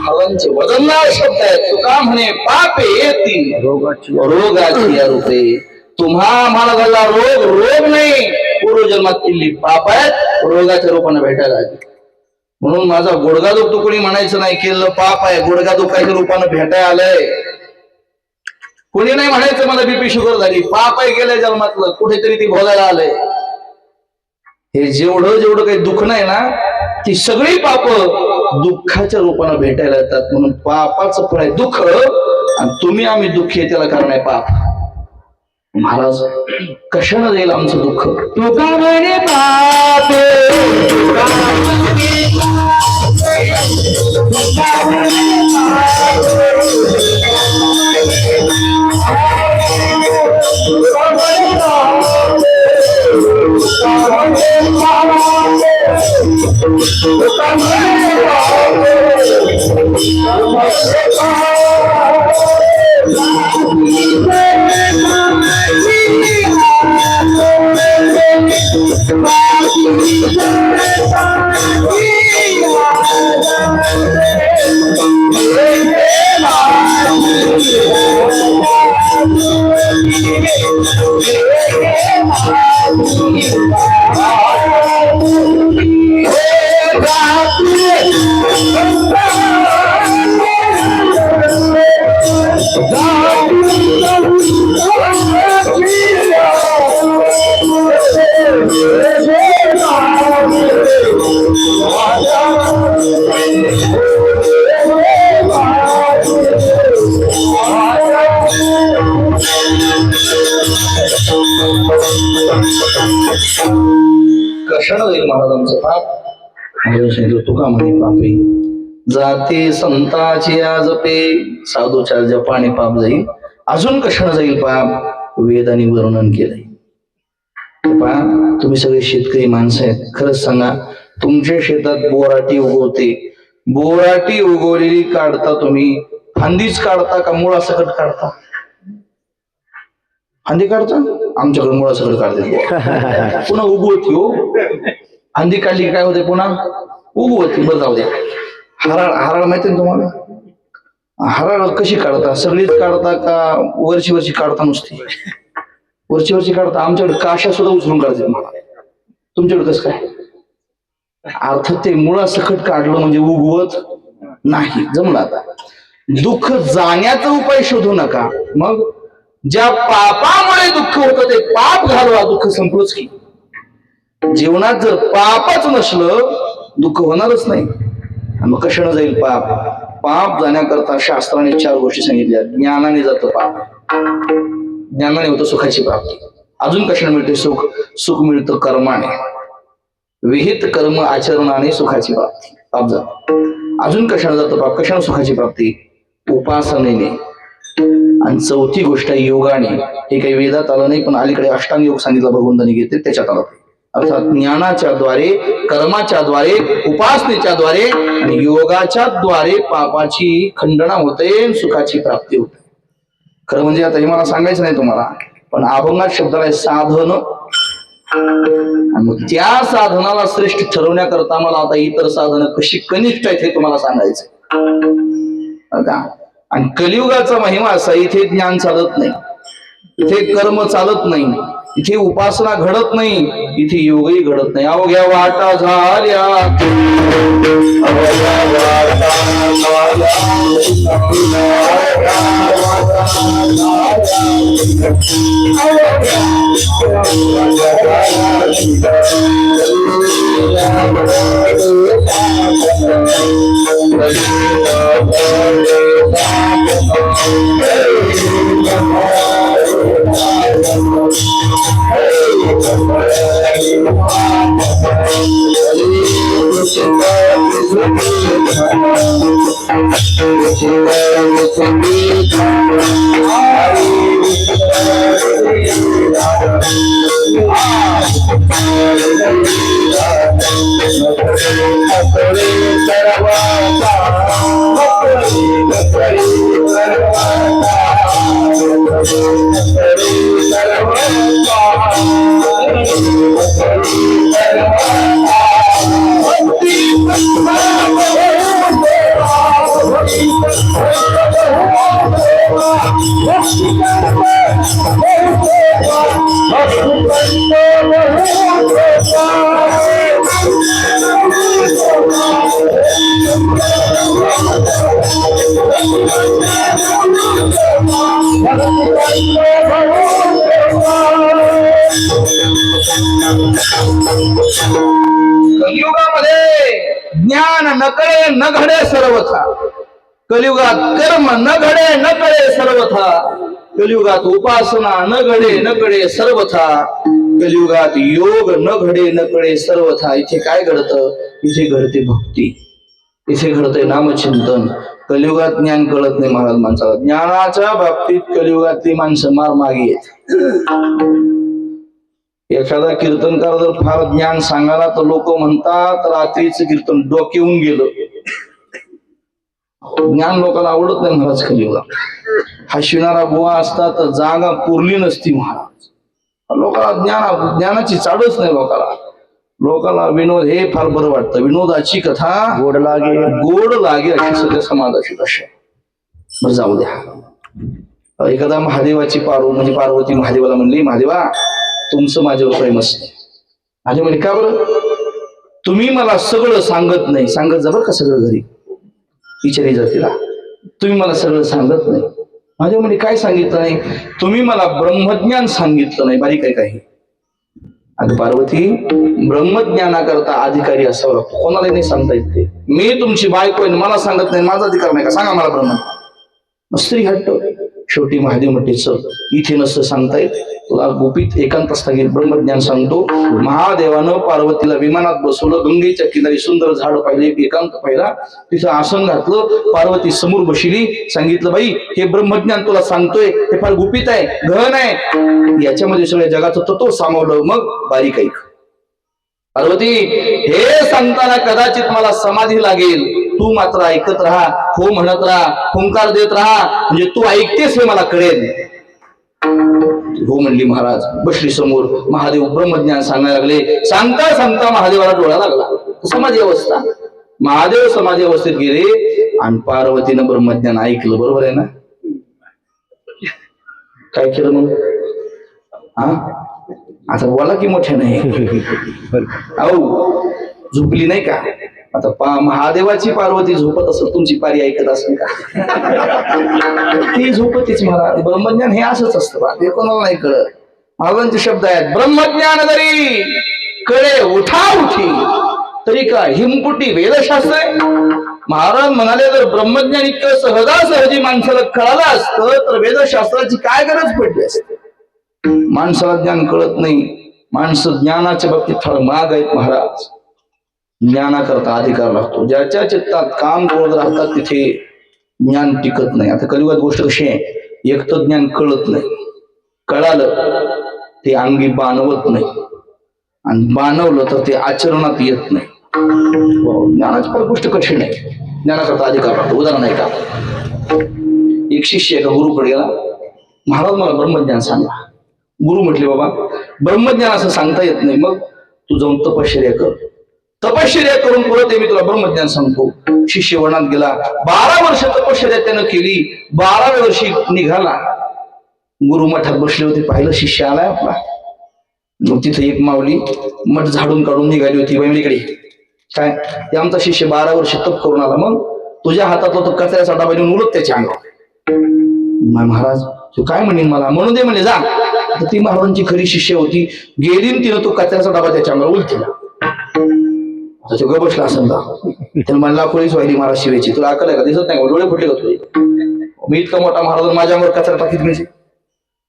हवांचे वजनदार शब्द आहेत. तुका म्हणे पापे येती रोगाची रूपे. तुम्हा मला झाला रोग, रोग नाही, पूर्वजन्मात केली पाप आहेत, रोगाच्या रूपाने भेटायला आली. म्हणून माझा गुडघा दुखतो कोणी म्हणायचं नाही, केलं पाप आहे, गुडघा दुखायच्या रूपाने भेटायला आलंय. कोणी नाही म्हणायचं मला बीपी शुगर झाली, पाप आहे गेल्या जन्मातलं, कुठेतरी ती भोगायला आलंय. हे जेवढं जेवढं काही दुःख नाही ना, ती सगळी पाप दुःखाच्या रूपाने भेटायला येतात. म्हणून पापाचं फळ आहे दुःख, आणि तुम्ही आम्ही दुःखी आहे त्याला कारण आहे पाप. महाराज कशानं जाईल आमचं दुःख. तुका म्हणे पापे कशानं जाईल महाराजांचं पाप. तुका म्हणे पापे जाते संताची जपे. साधूच्या जपाने पाप जाईल. अजून कशानं जाईल पाप, वेदाने वर्णन केलंय. तुम्ही सगळे शेतकरी माणसं आहेत, खरंच सांगा, तुमच्या शेतात बोराटी उगवते, बोराटी उगवलेली काढता तुम्ही, फांदीच काढता का मुळासकट काढता. फांदी काढता, आमच्याकडे मुळासकट काढते. पुन्हा उगवती हो, फांदी काढली की काय होते, पुन्हा उगवती. बरं जाऊ द्या. हराळ, हराळ माहिती ना तुम्हाला. हराळ कशी काढता, सगळीच काढता का वरची वरची काढता, नुसती वरची वरची काढता. आमच्याकडे काशा सुद्धा उचलून काढतात मला. तुमच्याकडे कसं काय. अर्थात ते मुळासकट काढलं म्हणजे उगवत नाही. जमलं. आता दुःख जाण्याचा उपाय शोधू नका. मग ज्या पापामुळे दुःख होतं ते पाप घालवा, दुःख संपलंच की. जीवनात जर पापच नसलं दुःख होणारच नाही. मग कशानं जाईल पाप. पाप जाण्याकरता शास्त्राने 4 गोष्टी सांगितल्या. ज्ञानाने जातं पाप, ज्ञानाने होतं सुखाची प्राप्ती. अजून कशाने मिळते सुख, सुख मिळतं कर्माने, विहित कर्म आचरणाने सुखाची प्राप्ती, पाप जातं. अजून कशाने जातं पाप, कशाने सुखाची प्राप्ती, उपासनेने. आणि 4थी गोष्ट योगाने. हे काही वेदात आलं नाही, पण अलीकडे अष्टांग योग सांगितलं भगवंतांनी घेते, त्याच्यात आलं. अर्थात ज्ञानाच्या द्वारे, कर्माच्या द्वारे, उपासनेच्या द्वारे आणि योगाच्या द्वारे पापाची खंडना होते, सुखाची प्राप्ती होते. खरं म्हणजे आता हे मला सांगायचं नाही तुम्हाला, पण अभंगात शब्दाला आहे साधन. आणि मग त्या साधनाला श्रेष्ठ ठरवण्याकरता मला आता इतर साधनं कशी कनिष्ठ आहेत हे तुम्हाला सांगायचं का. आणि कलियुगाचा महिमा असा, इथे ज्ञान चालत नाही, इथे कर्म चालत नाही, इथे उपासना घडत नाही, इथे योगही घडत नाही. अवघ्या वाटा झाल्या, अवघ्या वाटा कलियुगामध्ये ज्ञान न कळे न घडे सर्वथा, कलियुगात कर्म न घडे न कळे सर्वथा, कलियुगात उपासना न घडे न कळे सर्वथा, कलियुगात योग न घडे न कळे सर्वथा. इथे काय घडतं? इथे घडते भक्ती, इथे घडते नामचिंतन. कलियुगात ज्ञान कळत नाही महाराज माणसाला. ज्ञानाच्या बाबतीत कलियुगातली माणसं मार मागे आहेत. एखादा कीर्तनकार जर फार ज्ञान सांगायला तर लोक म्हणतात रात्रीचं कीर्तन डोक्यावून गेलं. ज्ञान लोकांना आवडत नाही महाराज. कलियुगात हसविणारा बुवा असता तर जागा पुरली नसती महाराज. लोकांना ज्ञानाची चाडच नाही. लोकांना विनोद हे फार बरं वाटतं. विनोदाची कथा गोड लागे अशी सगळ्या समाजाची दशा. बरं जाऊ द्या. एखादा महादेवाची म्हणजे पार्वती महादेवाला म्हणली, महादेवा तुमचं माझ्यावर प्रेम असतं. माझे म्हणजे का बरं? तुम्ही मला सगळं सांगत नाही. सांगत जा बरं का सगळं घरी विचारी जातीला. तुम्ही मला सगळं सांगत नाही. माझ्या म्हणजे काय सांगितलं नाही? तुम्ही मला ब्रह्मज्ञान सांगितलं नाही. बारीक आहे काही. आणि पार्वती ब्रह्मज्ञानाकरता अधिकारी असावं लागतो. कोणाला नाही सांगता येत ते. मी तुमची बायको आहे, मला सांगत नाही, माझा अधिकार नाही का? सांगा मला ब्रह्म. स्त्री हट्ट. शेवटी महादेव म्हणते चल, इथे नसतं सांगता येत, तुला गुपित एकांत गेल ब्रह्मज्ञान सांगतो. महादेवानं पार्वतीला विमानात बसवलं. गंगेच्या किनारी सुंदर झाड पाहिले, एकांत पाहिला, तिथं आसन घातलं. पार्वती समोर बसली. सांगितलं बाई हे ब्रह्मज्ञान तुला सांगतोय, हे फार गुपित आहे, गहन आहे, याच्यामध्ये सगळ्या जगाचं तत्व सामावलं. मग बारीक ऐक पार्वती, हे सांगताना कदाचित मला समाधी लागेल, तू मात्र ऐकत राहा, हो म्हणत राहा, हुंकार देत राहा, म्हणजे तू ऐकतेस हे मला कळेल. हो म्हणली महाराज. बसली समोर. महादेव ब्रह्मज्ञान सांगायला लागले. सांगता सांगता महादेवाला डोळा लागला. समाधी अवस्था. महादेव समाधी अवस्थेत गेले आणि पार्वतीनं ब्रह्मज्ञान ऐकलं. बरोबर आहे ना? काय केलं मग? आता बोला की मोठ्या नाही. अहो झोपली नाही का? आता महादेवाची पार्वती झोपत असेल, तुमची पारी ऐकत असेल का? ती झोपतीच महाराज. ब्रह्मज्ञान हे असंच असतं बा, ते कोणाला नाही कळत. महाराजांचे शब्द आहेत, ब्रह्मज्ञान जरी कळे उठा उठी तरी का हिमपुटी वेदशास्त्र. महाराज म्हणाले जर ब्रह्मज्ञान इतकं सहजासहजी माणसाला कळालं असतं तर वेदशास्त्राची काय गरज पडली असते. माणसाला ज्ञान कळत नाही. माणसं ज्ञानाच्या बाबतीत फार माग आहेत महाराज. ज्ञानाकरता अधिकार लागतो. ज्याच्या चित्तात काम करत राहतात तिथे ज्ञान टिकत नाही. आता कलियुगात गोष्ट कशी आहे, एक तर ज्ञान कळत नाही, कळालं ते अंगी बाणवत नाही. आणि बाणवलं तर ते आचरणात येत नाही. ज्ञानाची फार गोष्ट कठीण आहे. ज्ञानाकरता अधिकार लागतो. उदाहरण आहे का, एक शिष्य एका गुरुकडे गेला. महाराज मला ब्रह्मज्ञान सांगा. गुरु म्हटले बाबा ब्रह्मज्ञान असं सांगता येत नाही, मग तू जाऊन तपश्चर्या कर. तपश्चर्या करून परत मी तुला ब्रह्मज्ञान सांगतो. शिष्य वनात गेला. 12 वर्ष तपश्चर्या त्यानं केली. 12व्या वर्षी निघाला. गुरु मठात बसले होते. पाहिलं शिष्य आलाय आपला. मग तिथे एक माऊली मठ झाडून काढून निघाली होती. इकडे काय, ते आमचा शिष्य 12 वर्ष तप करून आला. मग तुझ्या हातातला तो कचऱ्याचा डबा घेऊन उलट त्याच्या अंगावर. महाराज तू काय म्हणेन मला, म्हणून दे म्हणजे जा. तर ती महाराजांची खरी शिष्य होती. गेली तिनं तो कचऱ्याचा डबा त्याच्या अंगावर उलटीला. तो ग बसला असं त्यानं म्हणला पोलीस व्हायली महाराज शिवायची. तुला अकल आहे का, दिसत नाही का, डोळे फुटले का तुझे? मी इतका मोठा महाराज माझ्या अंगावर कचरा टाकीत म्हणजे.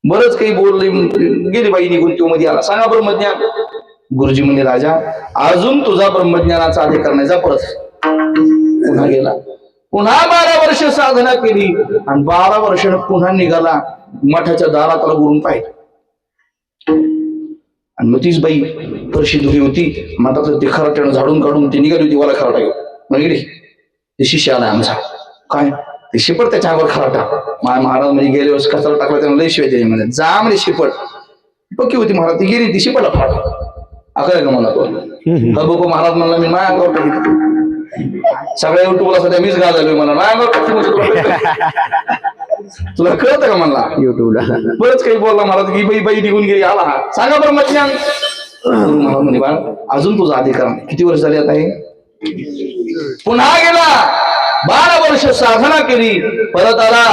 बरंच काही बोलले. गेली बाई निघून. तो मध्ये आला. सांगा ब्रह्मज्ञान. गुरुजी म्हणजे राजा अजून तुझा ब्रह्मज्ञानाचा अधिकार नाही, जा परत. पुन्हा गेला. पुन्हा 12 वर्ष साधना केली आणि 12 वर्षानं पुन्हा निघाला. मठाच्या दारात गुरुन पाहिजे. आणि मग तीच बाई फरशी धुली होती. मठातलं ते खराट्यानं झाडून काढून ती निघाली होती. वाला खराटा घेऊन मग गेली. ते शिष्य आला आमचा. काय ते शिपट त्याच्या अंगावर खराटा. महाराज म्हणजे गेल्या वेळेस कचरा टाकला त्यानं लय शिवाय दिली. म्हणजे जा म्हणजे शिपट पक्की होती. महाराज ती गेली. ती शिपटला खराटा अकरा का मला तो महाराज म्हणला मी माझ्या अंगावर टाकी. सगळ्या युट्यूबला सध्या मीच घाललोय. मला माझ्या अंगावर तुला कळतं का म्हणला युट्यूबला. बरंच काही बोलला महाराज की बाई बाई निघून गेली. आला हा सांगा ब्रह्मज्ञान. महाराज म्हणे बाळ अजून तुझा अधिकार नाही. किती वर्ष झाली आता हे? पुन्हा गेला. 12 वर्ष साधना केली. परत आला.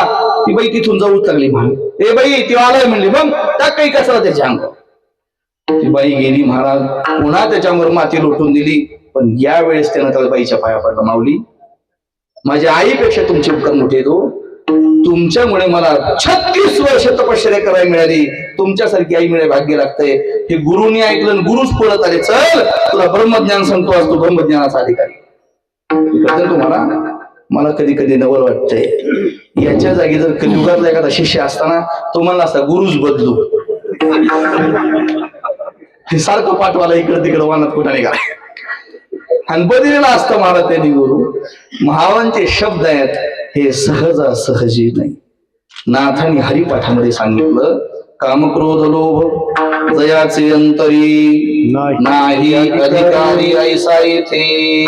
ती बाई तिथून जाऊ लागली. ए बाई ती आलाय म्हणली. मग टाक काही कचरा त्याच्या अंगावर. ती बाई गेली. महाराज पुन्हा त्याच्यावर माती लोटून दिली. पण या वेळेस त्यानं त्या बाईच्या पाया पडला. माऊली माझ्या आईपेक्षा तुमचे उपकार मोठे येतो. तुमच्यामुळे मला 36 वर्ष तपश्चर्या करायला मिळाली. तुमच्यासारखी आई मिळाली भाग्य लागतंय. हे गुरुनी ऐकलं. गुरुच पळत आले. चल तुला ब्रह्मज्ञान सांगतो. आज तू ब्रह्मज्ञानाचा अधिकारी. तुम्हाला मला कधी कधी नवल वाटतंय याच्या जागी जर कलियुगातला एखादा शिष्य असताना तो म्हणला असता गुरुच बदलू. हे सारखं पाठवाला इकडे तिकडे वानात कुठं निघाला आणि बदलेला असतं महाराज त्यांनी. गुरु महाराजांचे शब्द आहेत हे सहजासहजी नाही. नाथांनी हरिपाठामध्ये सांगितलं काम क्रोध लोभ जयाचे अंतरी नाही अधिकारी ऐसा येथे.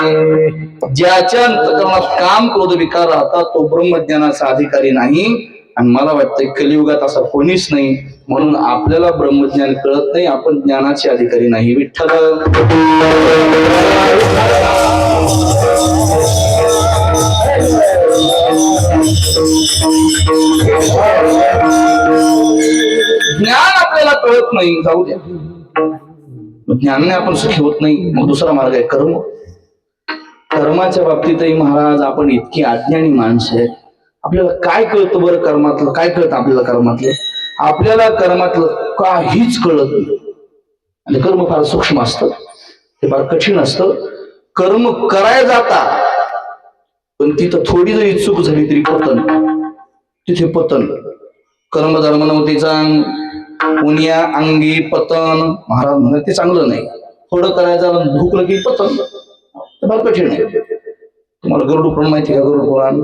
ज्याच्या अंतकरणात काम क्रोध विकार राहतात तो ब्रह्मज्ञानाचा अधिकारी नाही. आणि मला वाटतं कलियुगात असं कोणीच नाही. म्हणून आपल्याला ब्रह्मज्ञान कळत नाही. आपण ज्ञानाचे अधिकारी नाही. विठ्ठल ज्ञान आपल्याला कळत नाही. जाऊ द्या. ज्ञानाने आपण सुखी होत नाही. मग दुसरा मार्ग आहे कर्म. कर्माच्या बाबतीतही महाराज आपण इतकी अज्ञानी माणसं आहेत. आपल्याला काय कळतं बरं कर्मातलं? काय कळतं आपल्याला कर्मातलं? आपल्याला कर्मातलं काहीच कळत नाही. आणि कर्म फार सूक्ष्म असतं. ते फार कठीण असतं. कर्म करायला जाता पण तिथं थोडी जरी चूक झाली तरी पतन. तिथे पतन. कर्म धर्म नव्हती चांग पुण्या अंगी पतन. महाराज म्हणत ते चांगलं नाही. थोडं करायचं धुकलं की पतन. फार कठीण आहे. तुम्हाला गरुड पुराण माहिती का? गरुड पुराण.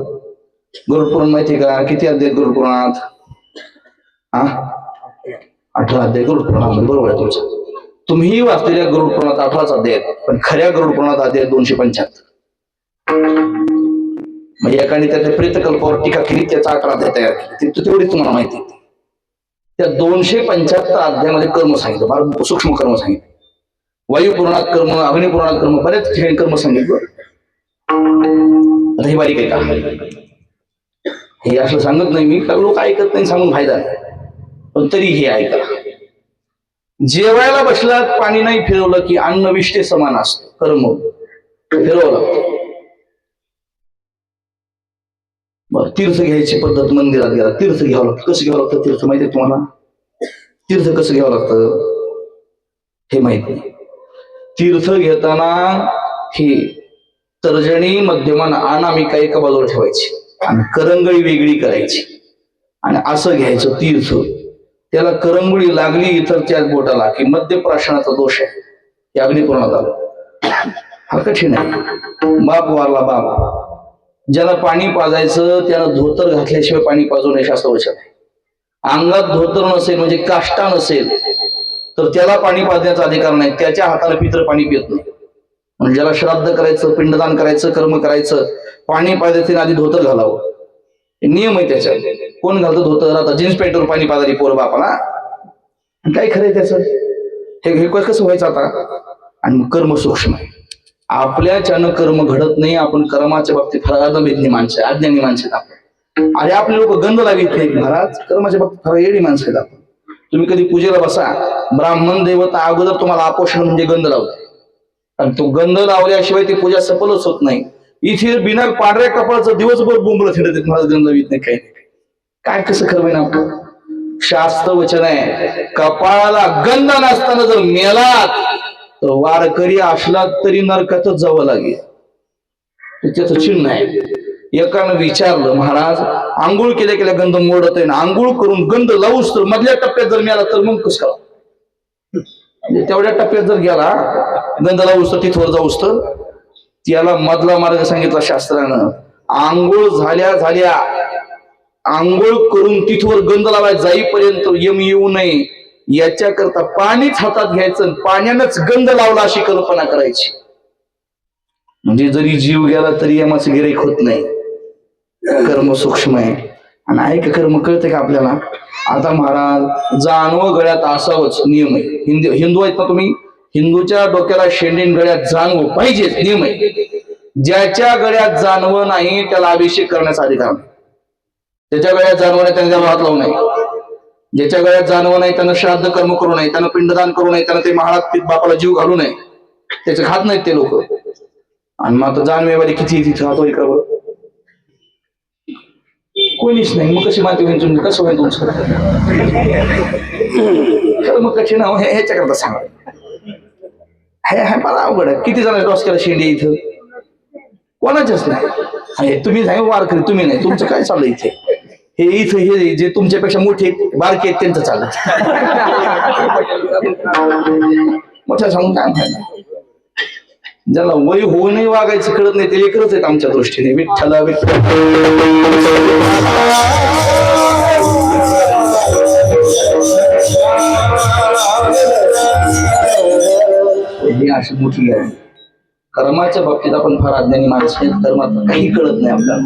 गरुड पुराण माहिती का? किती अध्याय गरुड पुराणात? 18 अध्याय गरुड पुराणात. बरोबर आहे तुमचं. तुम्ही वाचलेल्या गरुड पुराणात 18च अध्याय आहेत. पण खऱ्या गरुड पुराणात अध्याय 275. म्हणजे एकाने त्याच्या प्रेतकल्पावर टीका केली. त्याचा 18 अध्याय तयार केली. तेवढी तुम्हाला माहिती. त्या 275 अध्यायामध्ये कर्म सांगितलं. फार सूक्ष्म कर्म सांगितलं. वायू पुराणात कर्म, अग्नी पुराणात कर्म, बऱ्याच ठिकाणी कर्म सांगितलं. आता हे बारीक आहे का? हे असं सांगत नाही मी. लोक ऐकत नाही सांगून फायदा नाही. पण तरी हे ऐका. जेवायला बसलात पाणी नाही फिरवलं की अन्न विष्ठे समान असतं. कर्म फिरवावं लागतं. बरं तीर्थ घ्यायची पद्धत. मंदिरात गेला तीर्थ घ्यावं लागतं. कसं घ्यावं लागतं तीर्थ माहिती आहे तुम्हाला? तीर्थ कसं घ्यावं लागतं हे माहित नाही. तीर्थ घेताना ही तर्जनी मध्यमान अनामिका एका बाजूला ठेवायची आणि करंगळी वेगळी करायची आणि असं घ्यायचं तीर्थ. त्याला करंगळी लागली इतर त्याच बोटाला की मध्यप्राशनाचा दोष आहे. हे अग्निपुराणात आलं. हा कठीण आहे. बाप वारला बाप, ज्याला पाणी पाजायचं त्यानं धोतर घातल्याशिवाय पाणी पाजू नये शास्त्र वचन आहे. अंगात धोतर नसेल म्हणजे काष्टा नसेल तर त्याला पाणी पाजण्याचा अधिकार नाही. त्याच्या हाताने पित्र पाणी पित नाही. म्हणजे ज्याला श्राद्ध करायचं, पिंडदान करायचं, कर्म करायचं, पाणी पाजायचं आधी धोतर घालावं. हे नियम आहे त्याच्यात. कोण घालतं धोतर? आता जीन्स पॅन्टवर पाणी पाजाली पोरं बापाला, काय खरंय त्याचं? हे कसं व्हायचं आता? आणि मग कर्म सूक्ष्म आहे. आपल्याच्यानं कर्म घडत नाही. आपण कर्माच्या बाबतीत फार अज्ञानी माणसं आहे, अज्ञानी माणसं आहेत आपण. अरे आपले लोक गंध लावित नाहीत महाराज. कर्माच्या बाबतीत फार येडी माणसं आहेत आपण. तुम्ही कधी पूजेला बसा, ब्राह्मण देवता अगोदर तुम्हाला आपोषण म्हणजे गंध लावते, आणि तो गंध लावल्याशिवाय ती पूजा सफलच होत नाही. इथे बिना पांढऱ्या कपाळाचं दिवसभर बोंबलं फिरत महाराज गंध लावित नाही. काही काय कसं खरं ना आपण? शास्त्र वचन आहे, कपाळाला गंध नसताना जर मेलात तर वारकरी असला तरी नरकातच जावं लागेल. त्याचं चिन्ह आहे. एकानं विचारलं, महाराज आंघोळ केल्या केल्या गंध मोडत आहे ना, आंघोळ करून गंध लावूस तर मधल्या टप्प्यात जर मिळाला तर मग कसं म्हणजे तेवढ्या टप्प्यात जर गेला गंध लावूस तर तिथवर जाऊस तर त्याला मधला मार्ग सांगितला शास्त्रानं. आंघोळ झाल्या झाल्या आंघोळ करून तिथवर गंध लावायला जाईपर्यंत यम येऊ नये याच्याकरता पाणीच हातात घ्यायचं, पाण्यानंच गंध लावला अशी कल्पना करायची. म्हणजे जरी जीव गेला तरी यमाचं गिऱ्हाईक होत नाही. कर्म सूक्ष्म आहे. आणि आहे का कर्म कळतंय का आपल्याला? आता महाराज जानवं गळ्यात असावंच नियम आहे. हिंदू आहेत ना तुम्ही? हिंदूच्या डोक्याला शेंडीन गळ्यात जानवं पाहिजे, नियम आहे. ज्याच्या गळ्यात जानवं नाही त्याला अभिषेक करण्याचा अधिकार नाही. त्याच्या गळ्यात जानवं नाही त्याने त्याला हात लावू नये. ज्याच्या गळ्यात जानवं नाही त्यानं श्राद्ध कर्म करू नये, त्यानं पिंडदान करू नये, त्यानं ते महाराज बापाला जीव घालू नये. त्याचे खात नाहीत ते लोक. आणि मग आता जानवेवाली किती तिथे हातो इकडं बरं कोणीच नाही. मग कशी माहिती होईल तुम्ही? कसं होईल तुमचं? तर मग कशी नाव ह्याच्याकरता सांगा. हे मला अवघड आहे. किती जण डोसक्याला शेंडी इथं? कोणाच्याच नाही. तुम्ही नाही वारकरी, तुम्ही नाही. तुमचं काय चाललंय इथे? हे इथं हे जे तुमच्यापेक्षा मोठे बारके आहेत त्यांचं चाललं. मोठ्या सांगून काय फायदा? ज्याला वय होऊनही वागायचं कळत नाही ते लेकरच आहेत आमच्या दृष्टीने. विठ्ठला विठ्ठल ही अशी मोठी आहे. कर्माच्या बाबतीत आपण फार अज्ञानी माणसं आहेत. कर्मात काही कळत नाही आपल्याला.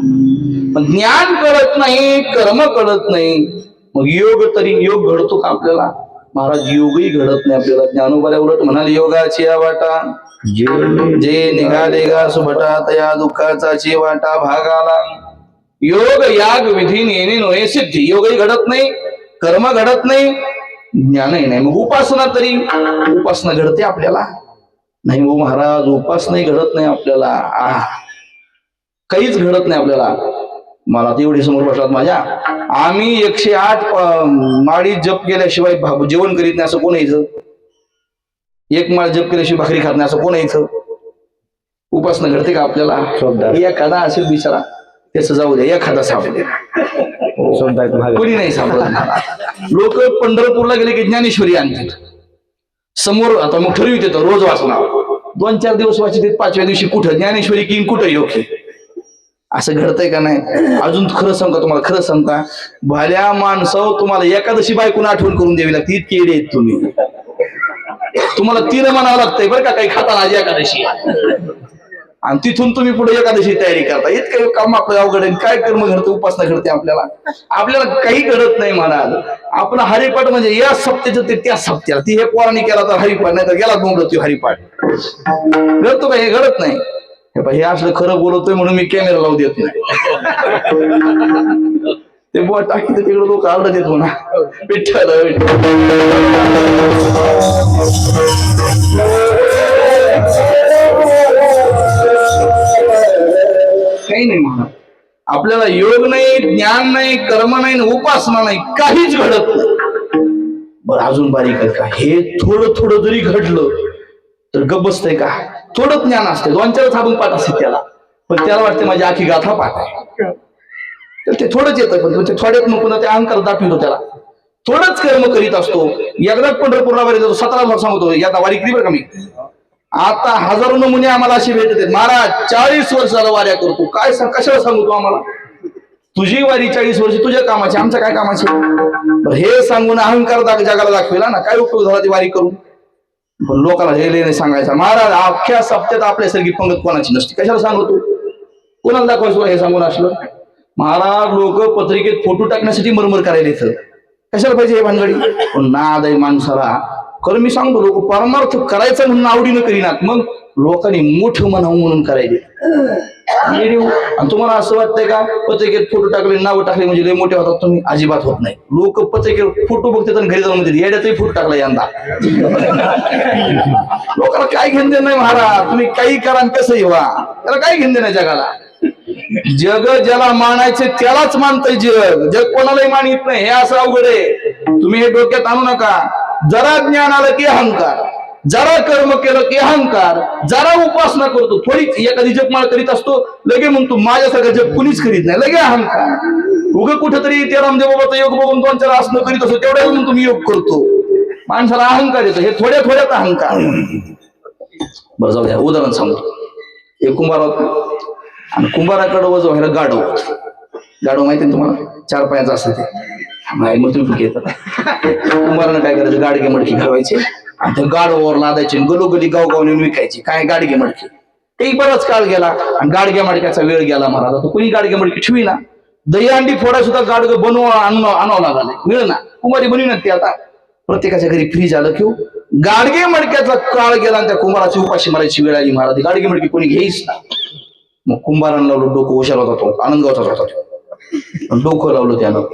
पण ज्ञान कळत नाही, कर्म कळत नाही. मग योग तरी योग घडतो का आपल्याला? महाराज योगही घडत नाही आपल्याला. ज्ञानोबाला उलट म्हणाले, योगाची वाटा जे निघाले गा सुभटा तया दुःखाचा वाटा भागाला. योग याग विधी नेणे नोहे सिद्धी. योगही घडत नाही, कर्म घडत नाही, ज्ञानही नाही. मग उपासना तरी? उपासना घडते आपल्याला? नाही हो महाराज, उपासनाही घडत नाही आपल्याला. काहीच घडत नाही आपल्याला. मला तर एवढी समोर बसलात माझ्या, आम्ही 108 माळी जप केल्याशिवाय जेवण करीत नाही असं कोण यायचं? एक माळ जप केल्याशिवाय भाकरी खात नाही असं कोण यायचं? उपासना घडते का आपल्याला? एखादा असेल बिचारा, त्याचं जाऊ द्या, एखादा सापडे. कोणी नाही सापडत. लोक पंढरपूरला गेले की ज्ञानेश्वरी आणतात समोर. आता मग ठरवित येतं रोज वाचणार. 2-4 दिवस वाचित, 5व्या दिवशी कुठं ज्ञानेश्वरी की कुठं योग्य. असं घडतंय का नाही? अजून खरं सांग का तुम्हाला? खरं सांग का? भल्या माणसावर तुम्हाला एकादशी बायकून आठवण करून द्यावी लागते. इतके येडे आहेत तुम्ही. तुम्हाला 3 म्हणावं लागतंय बरं का काही खाताना आज एकादशी, आणि तिथून तुम्ही पुढे एकादशी तयारी करता. इतकं काम आपलं अवघड आहे. काय कर्म घडतं, उपासना घडते आपल्याला? आपल्याला काही घडत नाही महाराज. आपला हरिपाठ म्हणजे या सप्त्याचं ते त्या सप्त्याला. ती हे पोरांनी केला तर हरिपाठ, नाही तर गेला बोंबलं ती हरिपाठ. घडतो का? हे घडत नाही. हे असलं खरं बोलतोय म्हणून मी कॅमेरा लावू देत नाही. ते बोट टाकी तर तिकडे लोक आरडत येत म्हणा. विठ्ठल काही नाही म्हणा. आपल्याला योग नाही, ज्ञान नाही, कर्म नाही, उपासना नाही, काहीच घडत नाही. बरं अजून बारीक आहे का? हे थोडं थोडं जरी घडलं तर गप्प बसतंय का? थोडं ज्ञान असते, 2-4 थांबून पाठ असते त्याला, पण त्याला वाटते माझी आखी गाथा पाठ आहे. तर ते थोडंच येतं, पण ते थोड्यात नको ते अहंकार दाखवतो त्याला. थोडंच कर्म करीत असतो. एकदाच पंढरपूरला वारी जातो, 17 सांगतो, या वारी केली बरं का मी. आता हजारो नमुने आम्हाला असे भेटत आहेत. महाराज 40 वर्षाला वाऱ्या करतो. काय कशाला सांगू तू आम्हाला? तुझी वारी 40 वर्ष तुझ्या कामाची, आमच्या काय कामाची? हे सांगून अहंकार जगाला दाखविला ना, काय उपयोग झाला ती वारी करून? पण लोकांना हे नाही सांगायचं. महाराज अख्ख्या सप्त्यात आपल्यासारखी पंगत कोणाची नसते. कशाला सांगतो? कोणाला दाखवायचं हे सांगून असलं? महाराज लोक पत्रिकेत फोटो टाकण्यासाठी मरमर करायला इथं. कशाला पाहिजे हे भानगडी? पण नाद आहे माणसाला. खरं मी सांगतो, लोक परमार्थ करायचं म्हणून आवडीनं करीनात, मग लोकांनी मोठं म्हणावं म्हणून करायचे. आणि तुम्हाला असं वाटतंय का पत्रिकेत फोटो टाकले, नावं टाकले म्हणजे लय मोठे होतात तुम्ही? अजिबात होत नाही. लोक पत्रिकेत फोटो बघतात आणि घरी जाऊन म्हणतात येड्याचाही फोटो टाकला यंदा. लोकांना काय घेणं देणं नाही महाराज. तुम्ही काही करा आणि कसंही व्हा, त्याला काय घेणं देणं नाही जगाला. जग ज्याला मानायचे त्यालाच मानतंय जग. जग कोणालाही मानित नाही. हे असं अवघड आहे. तुम्ही हे डोक्यात आणू नका. जरा ज्ञान आलं की अहंकार, जरा कर्म केलं की अहंकार, जरा उपासना करतो, थोडीच एखादी जपमाळ करीत असतो, लगे म्हणतो माझ्यासारखं जप कुणीच करीत नाही, लगे अहंकार. उगं कुठेतरी ते रामदेव बाबाचा योग बघून 2-4 आसनं करीत असतो, तेवढ्या म्हणून तुम्ही योग करतो. माणसाला अहंकार येतो. हे थोड्या थोड्यात अहंकार. बरं जाऊ द्या, उदाहरण सांगतो. एक कुंभार होता आणि कुंभाराकडे वजन व्हायला गाढव. गाढव माहिती ना तुम्हाला? 4 पायाचं असतं ते. मग तुम्ही घेतात. कुंभारानं काय करायचं, गाडगे मडकी घालवायचे आणि त्या गाढवावर लादायचे, गलोगली गावगाव नेऊन विकायची. काय गाडगे मडकी. एक बराच काळ गेला आणि गाडग्या मडक्याचा वेळ गेला महाराज. आता कोणी गाडगे मडकी ठेवी ना. दही अंडी फोडा सुद्धा गाडग आणावं लागलं, मिळ ना. कुंभारी बनवी ते आता. प्रत्येकाच्या घरी फ्रीज आलं की गाडगे मडक्याचा काळ गेला आणि त्या कुंभाराची उपाशी मारायची वेळ आली महाराज. गाडगे मडकी कोणी घेईच ना. मग कुंभारानं लावलं डोकं, ओशाला होता तो, आनंदगावचाच होता तो. डोकं लावलं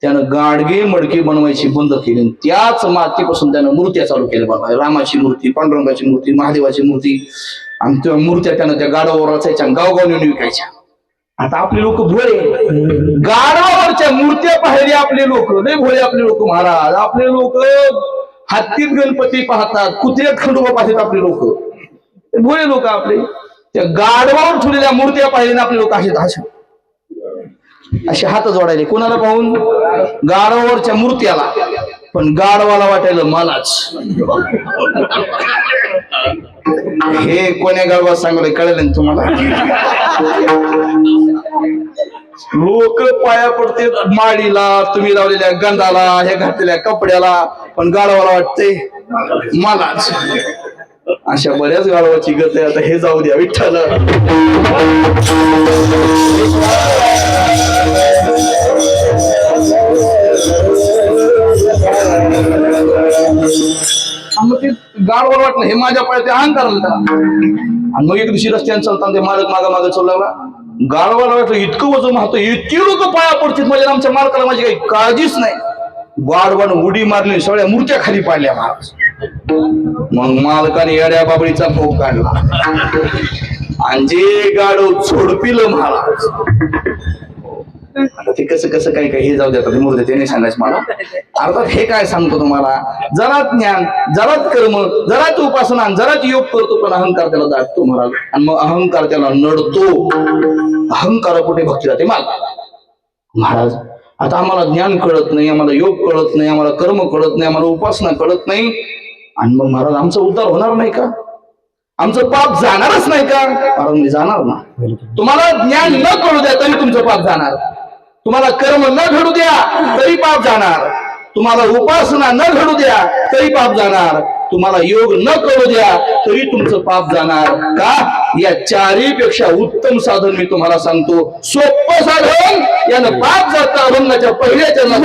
त्यानं गाडगे मडके बनवायची बंद केली. त्याच मातीपासून त्यानं मूर्त्या चालू केल्या बनवायला. रामाची मूर्ती, पांडुरंगाची मूर्ती, महादेवाची मूर्ती. आणि त्या मूर्त्या त्यानं त्या गाडावर रचायच्या, गावगाव नेऊन विकायच्या. आता आपले लोक भोळे, गाडावरच्या मूर्त्या पाहिली आपले लोक, नाही भोळे आपले लोक महाराज. आपले लोक हत्तीत गणपती पाहतात, कुत्र्यात खंडोबा पाहतात आपले लोक. भोळे लोक आपले. त्या गाडवावर ठेवलेल्या मूर्त्या पाहिल्या आपले लोक असे हात जोडायले. कोणाला पाहून? गाढवावरच्या मूर्त्याला. पण गाढवाला वाटायला मलाच. हे कोण्या गाढवा सांगलं कळलं ना तुम्हाला? लोक पाया पडते माडीला, तुम्ही लावलेल्या गंधाला, हे घातलेल्या कपड्याला, पण गाढवाला वाटते मलाच. अशा बऱ्याच गाढवाची गत आहे. आता हे जाऊ द्या विठ्ठल. मग ते गाढवाला वाटलं हे माझ्या पायात अहंकार आला. आणि मग एक दिवशी रस्त्याने चालताना ते मालक मागा चालू लागला. गाढवाला वाटलं इतकं वजन मारतो, इतकी लोक पाया पडतील म्हणजे आमच्या मालकाला माझी काही काळजीच नाही. गाढवानं उडी मारली, सगळ्या मूर्त्या खाली पाडल्या महाराज. मग मालकाने येड्या बाबळीचा भोग काढला आणि जे गाढव झोडपिलं महाराज. आता ते कसं काय हे जाऊ द्या, मूर्ती ते नाही सांगायचं मला. अर्थात हे काय सांगतो तुम्हाला, जराच ज्ञान, जराच कर्म, जराच उपासना, जराच योग करतो, पण अहंकार त्याला दाटतो महाराज. आणि मग अहंकार त्याला नडतो. अहंकार कुठे भक्ती जाते महाराज. आता आम्हाला ज्ञान कळत नाही, आम्हाला योग कळत नाही, आम्हाला कर्म कळत नाही, आम्हाला उपासना कळत नाही. आणि मग महाराज आमचा उद्धार होणार नाही का? आमचं पाप जाणारच नाही का? महाराज मी जाणार ना. तुम्हाला ज्ञान न कळू द्या तरी तुमचं पाप जाणार. तुम्हाला कर्म न घडू द्या तरी पाप जाणार. तुम्हाला उपासना न घडू द्या तरी पाप जाणार. तुम्हाला योग न कळू द्या तरी तुमचं पाप जाणार. का? या 4 पेक्षा उत्तम साधन मी तुम्हाला सांगतो. सोपं साधन, यानं पाप जातं अभंगाच्या पहिल्या चरणात.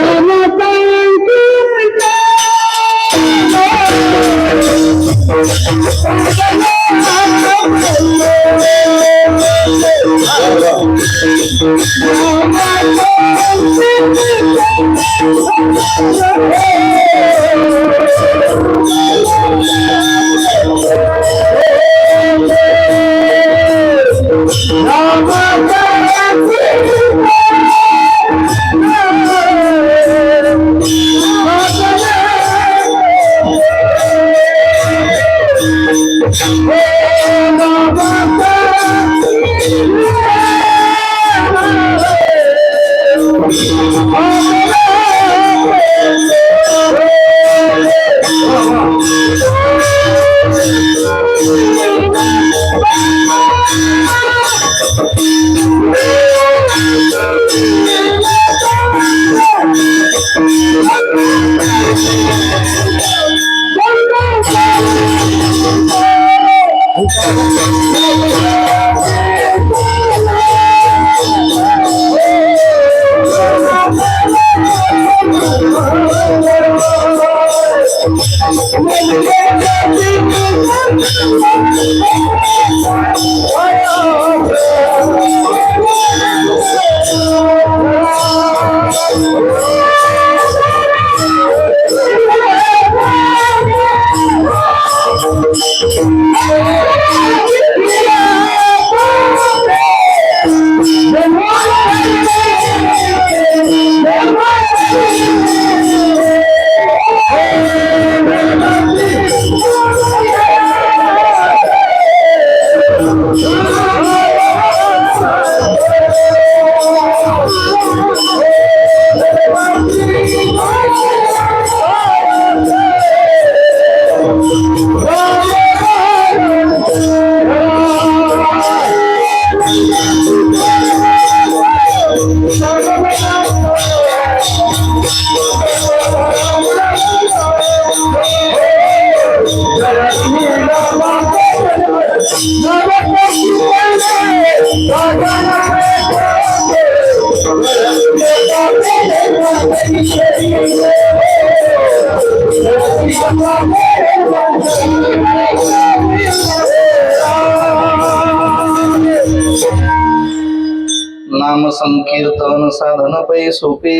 नाम संकीर्तन साधन पै सोपे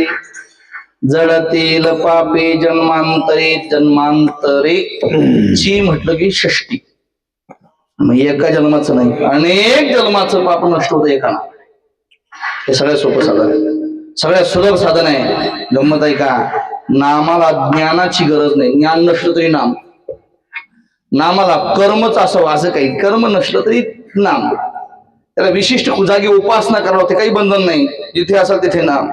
जडतील पापे जन्मांतरे जन्मांतरे ची म्हटलं की षष्टी. मग एका जन्माचं नाही, अनेक जन्माचं पाप नष्ट होतं एका नाम. हे सगळ्यात सोपं साधन आहे, सगळ्यात सुलभ साधन आहे. गंमत आहे का, नामाला ज्ञानाची गरज नाही. ज्ञान नसलं तरी नाम. नामाला कर्मच असावं असं काही, कर्म नसलं तरी नाम. त्याला विशिष्ट जागी उपासना करावं लागते, काही बंधन नाही. जिथे असाल तिथे नाम.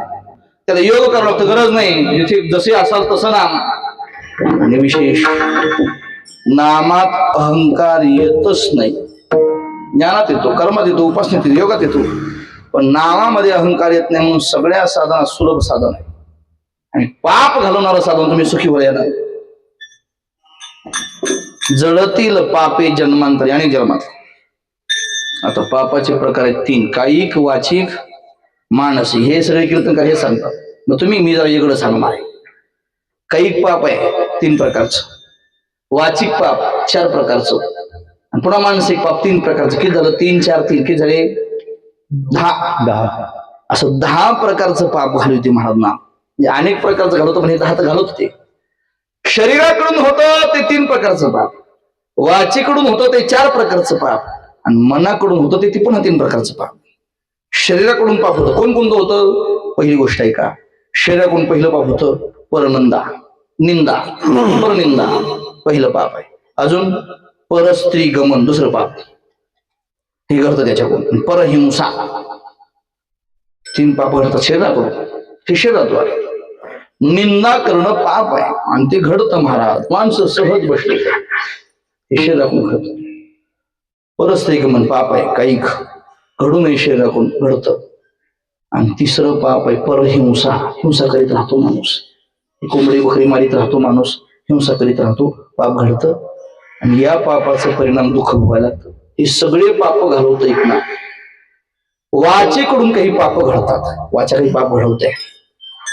त्याला योग करावं लागतं, गरज नाही. जिथे जसे असाल तसं नाम. आणि विशेष नामात अहंकार येतच नाही. ज्ञानात येतो, कर्मात येतो, उपासनेत येतो, योगात येतो, पण नामामध्ये अहंकार येत नाही. म्हणून सगळ्या साधनात सुलभ साधन आहे आणि पाप घालवणारं साधन. तुम्ही सुखी व्हायला जळतील पापे जन्मांतरी आणि जन्मात. आता पापाचे प्रकार आहेत 3: कायिक, वाचिक, मानसी. हे सगळे कीर्तनकार हे सांगतात. मग तुम्ही मी जरा वेगळं सांगणार आहे. कायिक पाप आहे 3 प्रकारचं, वाचिक पाप 4 प्रकारचं, आणि पुन्हा मानसिक पाप 3 प्रकारचं. किती झालं? 3, 4, 3 किती झाले? 10. असं 10 प्रकारचं पाप घालवते महाराज नाम. म्हणजे अनेक प्रकारचं घालवतो, पण हे 10 तर घालवत होते. शरीराकडून होतं ते 3 प्रकारचं पाप, वाचेकडून होतं ते 4 प्रकारचं पाप, आणि मनाकडून होतं ते पुन्हा 3 प्रकारचं पाप. शरीराकडून पाप होतं. कोणकोणतं होतं? पहिली गोष्ट आहे का, शरीराकडून पहिलं पाप होतं परनंदा, निंदा, परनिंदा पहिलं पाप आहे. अजून परस्त्री गमन दुसरं पाप, हे घडतं त्याच्याकडून. परहिंसा 3 पाप घडतात शरीराकडून, हे शरीराद्वारे. निंदा करणं पाप आहे आणि ते घडतं महाराज. माणसं सहज बसले, हे शरीराकडून घडतं. परस्त्री गमन पाप आहे, काही घडू नये, शरीराकडून घडतं. आणि तिसरं पाप आहे परहिंसा. हिंसा करीत राहतो माणूस, कोंबडी बकरी मारीत राहतो माणूस, हिंसा करीत राहतो, पाप घडतं. आणि या पापाचा परिणाम दुःख भोगायला लागतं. हे सगळे पाप घालवतं एक ना. वाचेकडून काही पाप घडतात, वाचा काही पाप घडवते,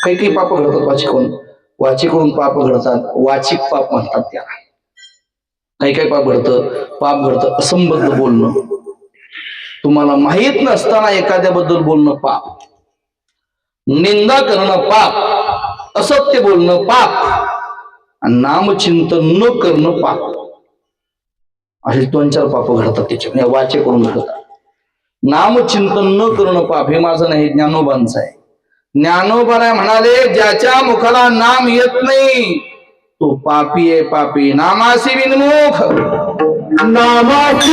काही पाप घडतात वाचेकडून पाप घडतात, वाचिक पाप म्हणतात त्याला. काही पाप घडतं असंबद्ध बोलणं, तुम्हाला माहित नसताना एखाद्याबद्दल बोलणं पाप, निंदा करणं पाप, असत्य बोलणं पाप, आणि नामचिंतन न करणं पाप. असे 2-4 पाप घडतात त्याच्या वाचेकडून घडतात. नामचिंतन न करणं पाप हे माझं नाही, ज्ञानोबांचं आहे. ज्ञानोबा म्हणाले, ज्याच्या मुखाला नाम येत नाही तो पापी आहे, पापी. नामासी विनमुख, नामाची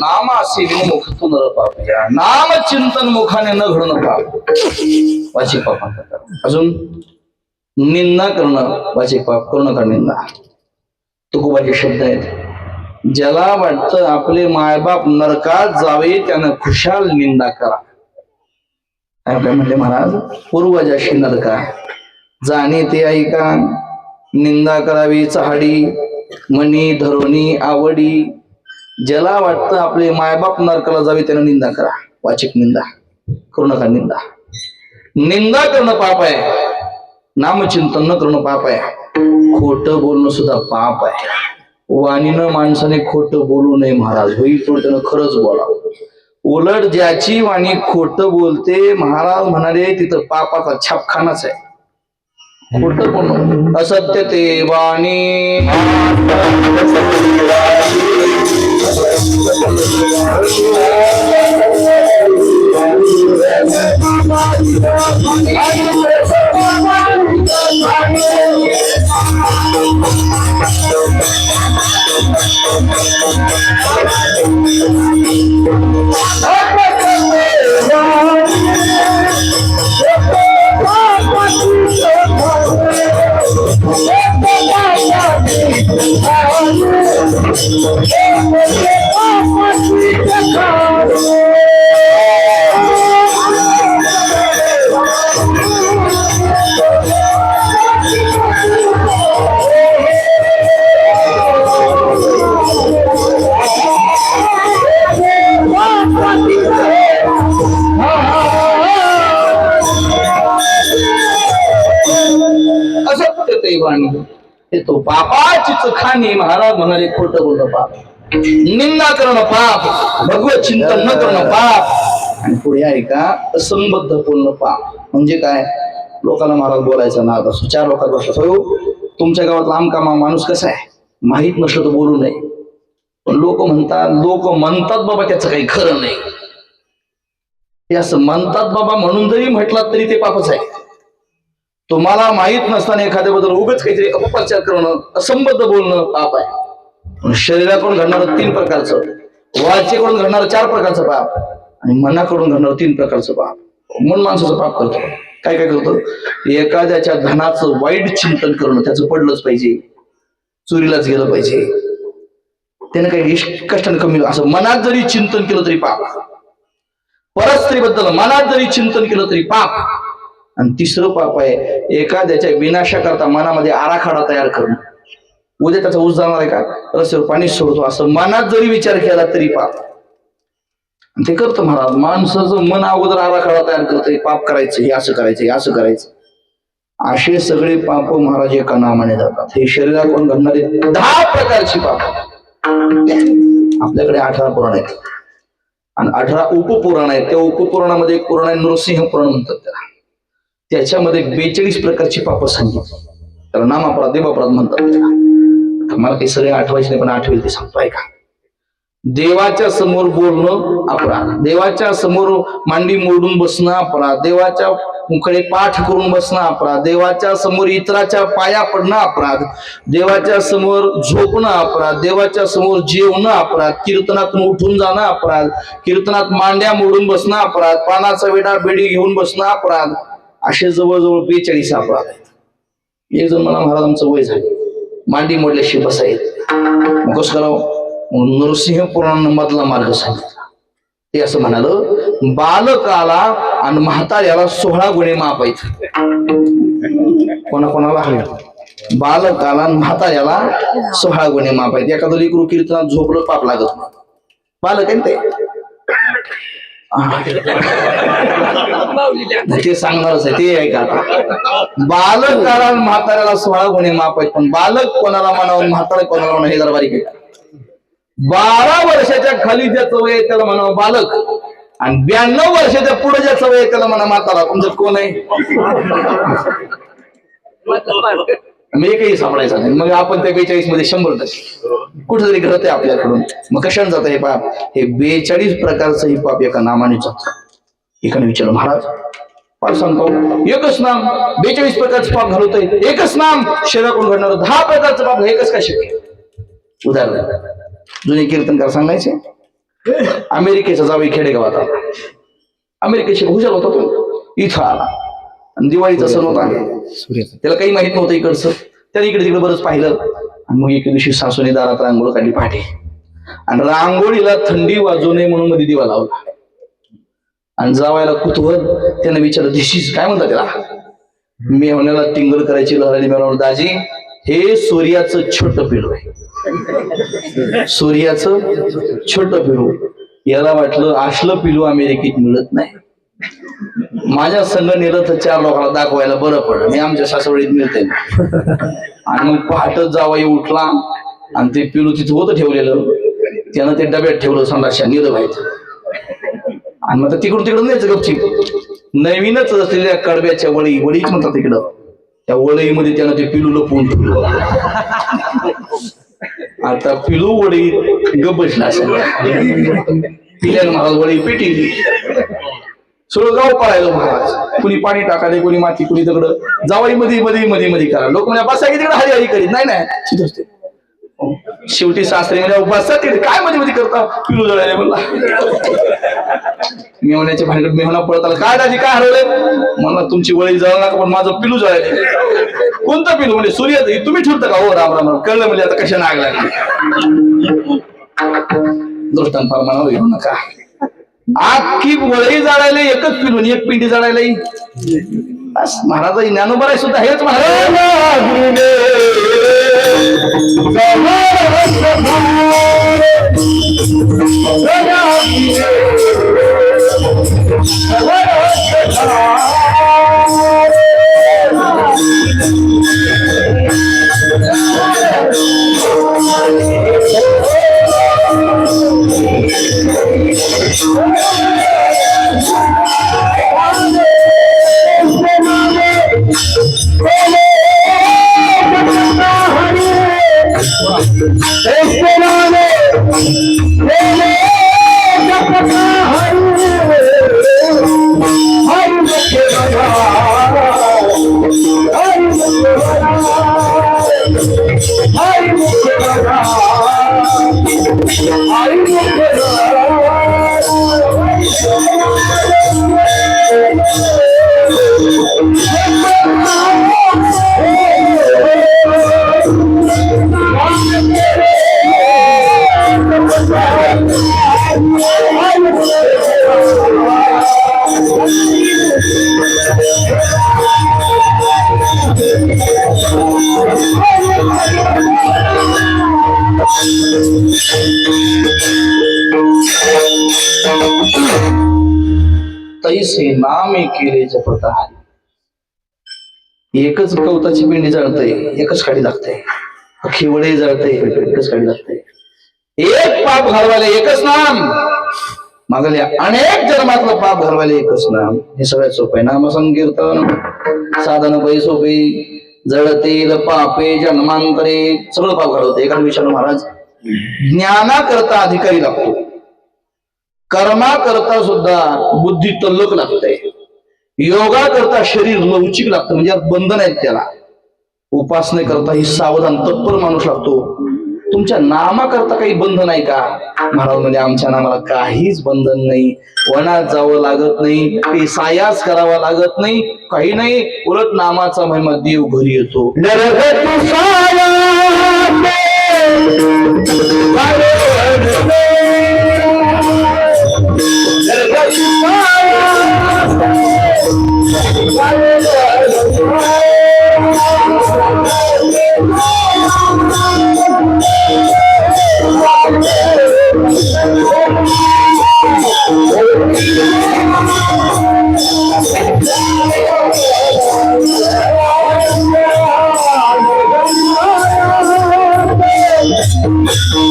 नामासी विमुखतून पापया, नाम चिंतन मुखाने न घडणं पाप वाचिक पाप म्हणतात. अजून निंदा करणं वाचिक पाप, करू नका निंदा. तुकोबाचे शब्द आहेत, ज्याला वाटतं आपले मायबाप नरकात जावे त्यानं खुशाल निंदा करा. काय म्हणले महाराज, पूर्वजाशी नरका जाणे ते ऐका, निंदा करावी चहाडी, मनी धरोनी आवडी. ज्याला वाटतं आपले मायबाप नरकाला जावे त्यानं निंदा करा. वाचिक निंदा, करू नका निंदा. निंदा करणं पाप आहे, नामचिंतन न करणं पाप आहे, खोटं बोलणं सुद्धा पाप आहे. वाणीनं माणसाने खोटं बोलू नये महाराज, होईल थोडं त्यानं खरंच बोलावं. उलट ज्याची वाणी खोटं बोलते महाराज म्हणाले तिथं पापाचा छापखानाच आहे. खोटं बोलणं, असत्य ते वाणी हे तो पापाचीच खाणी. महाराज म्हणाले खोटं बोलणं पाप, निंदा करणं पाप, भगवत चिंतन न करणं पाप. आणि पुढे आहे का, असंबद्ध बोलणं पाप. म्हणजे काय, लोकांना महाराज बोलायचा नाद असतो. चार लोकांत बसला, हो तुमच्या गावातला आमका माणूस कसा आहे माहित नसलं तर बोलू नये. पण लोक म्हणतात बाबा त्याचं काही खरं नाही. हे असं म्हणतात बाबा म्हणून जरी म्हटलात तरी ते पापच आहे. तुम्हाला माहित नसताना एखाद्याबद्दल उगाच काहीतरी अपप्रचार करणं, असंबद्ध बोलणं पाप आहे. शरीराकडून घडणारं 3 प्रकारचं, वाचेकडून घडणारं 4 प्रकारचं पाप, आणि मनाकडून घडणारं 3 प्रकारचं पाप. मन माणसाचं पाप करतो. काय काय करतो, एखाद्याच्या धनाचं वाईट चिंतन करणं, त्याचं पडलंच पाहिजे, चोरीलाच गेलं पाहिजे, त्याने काही कष्टाने कमी, असं मनात जरी चिंतन केलं तरी पाप. परस्त्रीबद्दल मनात जरी चिंतन केलं तरी पाप. आणि 3रं पाप आहे, एखाद्याच्या विनाशाकरता मनामध्ये आराखडा तयार करणं. उद्या त्याचा ऊस जाणार आहे का, रस्त्यावर पाणी सोडतो असं मनात जरी विचार केला तरी पाप. आणि ते करतं महाराज, माणसाचं मन अगोदर आराखडा तयार करतं, पाप करायचं, हे असं करायचं, हे असं करायचं. असे सगळे पाप महाराज एका नामाने जातात. हे शरीराकडून घडणारे 10 प्रकारची पाप. आपल्याकडे 18 पुराण आहेत आणि 18 उपपुराण आहेत. त्या उपपुराणामध्ये एक पुराण आहे नृसिंह पुराण म्हणतात त्याला. त्याच्यामध्ये 42 प्रकारची पाप सांगितली. त्याला नामापराध, देवापराध म्हणतात त्याला. मला काही सगळे आठवायचे नाही, पण आठवेल ते सांगतो ऐका. देवाच्या समोर बोलणं अपराध, देवाच्या समोर मांडी मोडून बसणं अपराध, देवाच्या मुकडे पाठ करून बसणं अपराध, देवाच्या समोर इतराच्या पाया पडणं अपराध, देवाच्या समोर झोपणं अपराध, देवाच्या समोर जेवणं अपराध, कीर्तनातून उठून जाणं अपराध, कीर्तनात मांड्या मोडून बसणं अपराध, पानाचा वेडा बेडी घेऊन बसणं अपराध. असे जवळजवळ 42 अपराध आहेत. एक जण मला महाराज आमचं वय झाले, मांडी मोडल्याशी बसायत, मग कसं करावं, नृसिंह पुराण मधला मार्ग सांगितला. ते असं म्हणालं, बालकाला आणि म्हाताऱ्याला 16 गुणे माप आहेत. कोणाकोणाला, बालकाला आणि म्हाताऱ्याला 16 गुणे माप आहेत. एखादं लेकरू कीर्तनात झोपलं पाप लागत नाही. बालक आहे ते, ते सांगणारच आहे ते ऐका. बालकाला आणि म्हाताऱ्याला 16 गुणे माप आहेत. पण बालक कोणाला म्हणावं, म्हातारा कोणाला म्हणावं, हे जरा बारीक आहे. 12 वर्षाच्या खाली ज्याचं वय त्याला म्हणावं बालक, आणि 92 वर्षाच्या पुढे ज्याचं वय आहे त्याला म्हणा म्हातारा. तुमच्यात कोण आहे? मी एकही सापडायचा नाही. मग आपण त्या 42 मध्ये 100% कुठेतरी घडत आहे आपल्याकडून. मग कशाने जात हे पाप? हे 42 प्रकारचं ही पाप एका नामाने जात. एकाने विचारलं, महाराज पाप सांगतो एकच नाम 42 प्रकारचं पाप घालवतंय, एकच नाम शरीराकडून घडणार 10 प्रकारचं पाप, एकच काय शक्य? उदाहरण जुने कीर्तनकार सांगायचे, अमेरिकेचा जावई खेडेगावात आला. अमेरिकेचे हुशार होता तो, इथं आला आणि दिवाळीचा सण होता. त्याला काही माहित नव्हतं इकडचं. त्याने इकडे तिकडे बरंच पाहिलं आणि मग एके दिवशी सासूने दारात रांगोळ काढली पहाटे आणि रांगोळीला थंडी वाजू नये म्हणून मध्ये दिवा लावला. आणि जावायला कुतूहल, त्याने विचारलं दिशीस काय म्हणतात त्याला? मेहण्याला टिंगल करायची लहराली मेहणार, दाजी हे सूर्याचं छोटं पिलू आहे, सूर्याचं छोटं पिलू. याला वाटलं असलं पिलू अमेरिकेत मिळत नाही, माझ्या संघ नेलं तर 4 लोकांना दाखवायला बरं पडलं, मी आमच्या सासवडीत मिळते. आणि मग पहाटच जावाई उठला आणि ते पिलू तिथं होतं ठेवलेलं, त्यानं ते डब्यात ठेवलं संडासच्या निरं व्हायचं. आणि मग तिकडून तिकडून न्यायचं गपचीप. नवीनच असलेल्या कडब्याच्या वळीच म्हणतात तिकडं, त्या वळीमध्ये त्यानं ते पिलू लपवून ठेवलं. आता पिलू वळी गप बसला असेल, पिल्यानं महाराज वळी पेटी सगळं गाव पळायला महाराज. कुणी पाणी टाकाले, कुणी माती, कुणी दगड. जावाई मध्ये मध्ये मध्ये मध्ये करा. लोक म्हणजे बसा की तिकडे हरी हरी करीत नाही. शेवटी सासरे म्हणजे बसा तिकडे काय मध्ये मध्ये करता, पिलू जळाले म्हणला. मेवण्याच्या भानगड मेहना पळत आला, काय दाजी काय हरवलंय? म्हणला तुमची वळी जळा नका पण माझं पिलू जळाले. कोणता पिलू? म्हणजे सूर्याचं. तुम्ही ठेवता का? हो राम राम. कळलं म्हणजे आता कशाने आग लागली. दृष्टांत प्रमाणावर घेऊ नका. आखी वळी जाळायला एकच पिलून एक पिंडी जाळायला. बस महाराज ज्ञानोबा सुद्धा हेच महाराज. तैसे नामे केले जपता. एकच कवताची पिंडी जळतय, एकच खाडी लागतंय. अख्खी वळी जळतय, एकच खाडी लागतंय. एक पाप घालवायला एकच नाम, मागल्या अनेक जन्मातलं पाप घालवायला एकच नाम. हे सगळ्यात सोपं आहे. नाम संकीर्तन साधन पै सोपे, जळतेल पापे जन्मांतरे. सगळं पाप घालवते. एखाद्या विचारू महाराज ज्ञाना करता अधिकारी लागतो, कर्मा करता सुद्धा बुद्धी तल्लक लागते, योगा करता शरीर लवचिक लागतं, म्हणजे बंधन आहेत त्याला. उपासने करता ही सावधान तत्पर माणूस लागतो. तुमच्या नामा करता काही बंधन आहे का? महाराज म्हणजे आमच्या नामाला काहीच बंधन नाही. वनात जावं लागत नाही, काही सायास करावा लागत नाही, काही नाही. उलट नामाचा महिमा देव घरी येतो.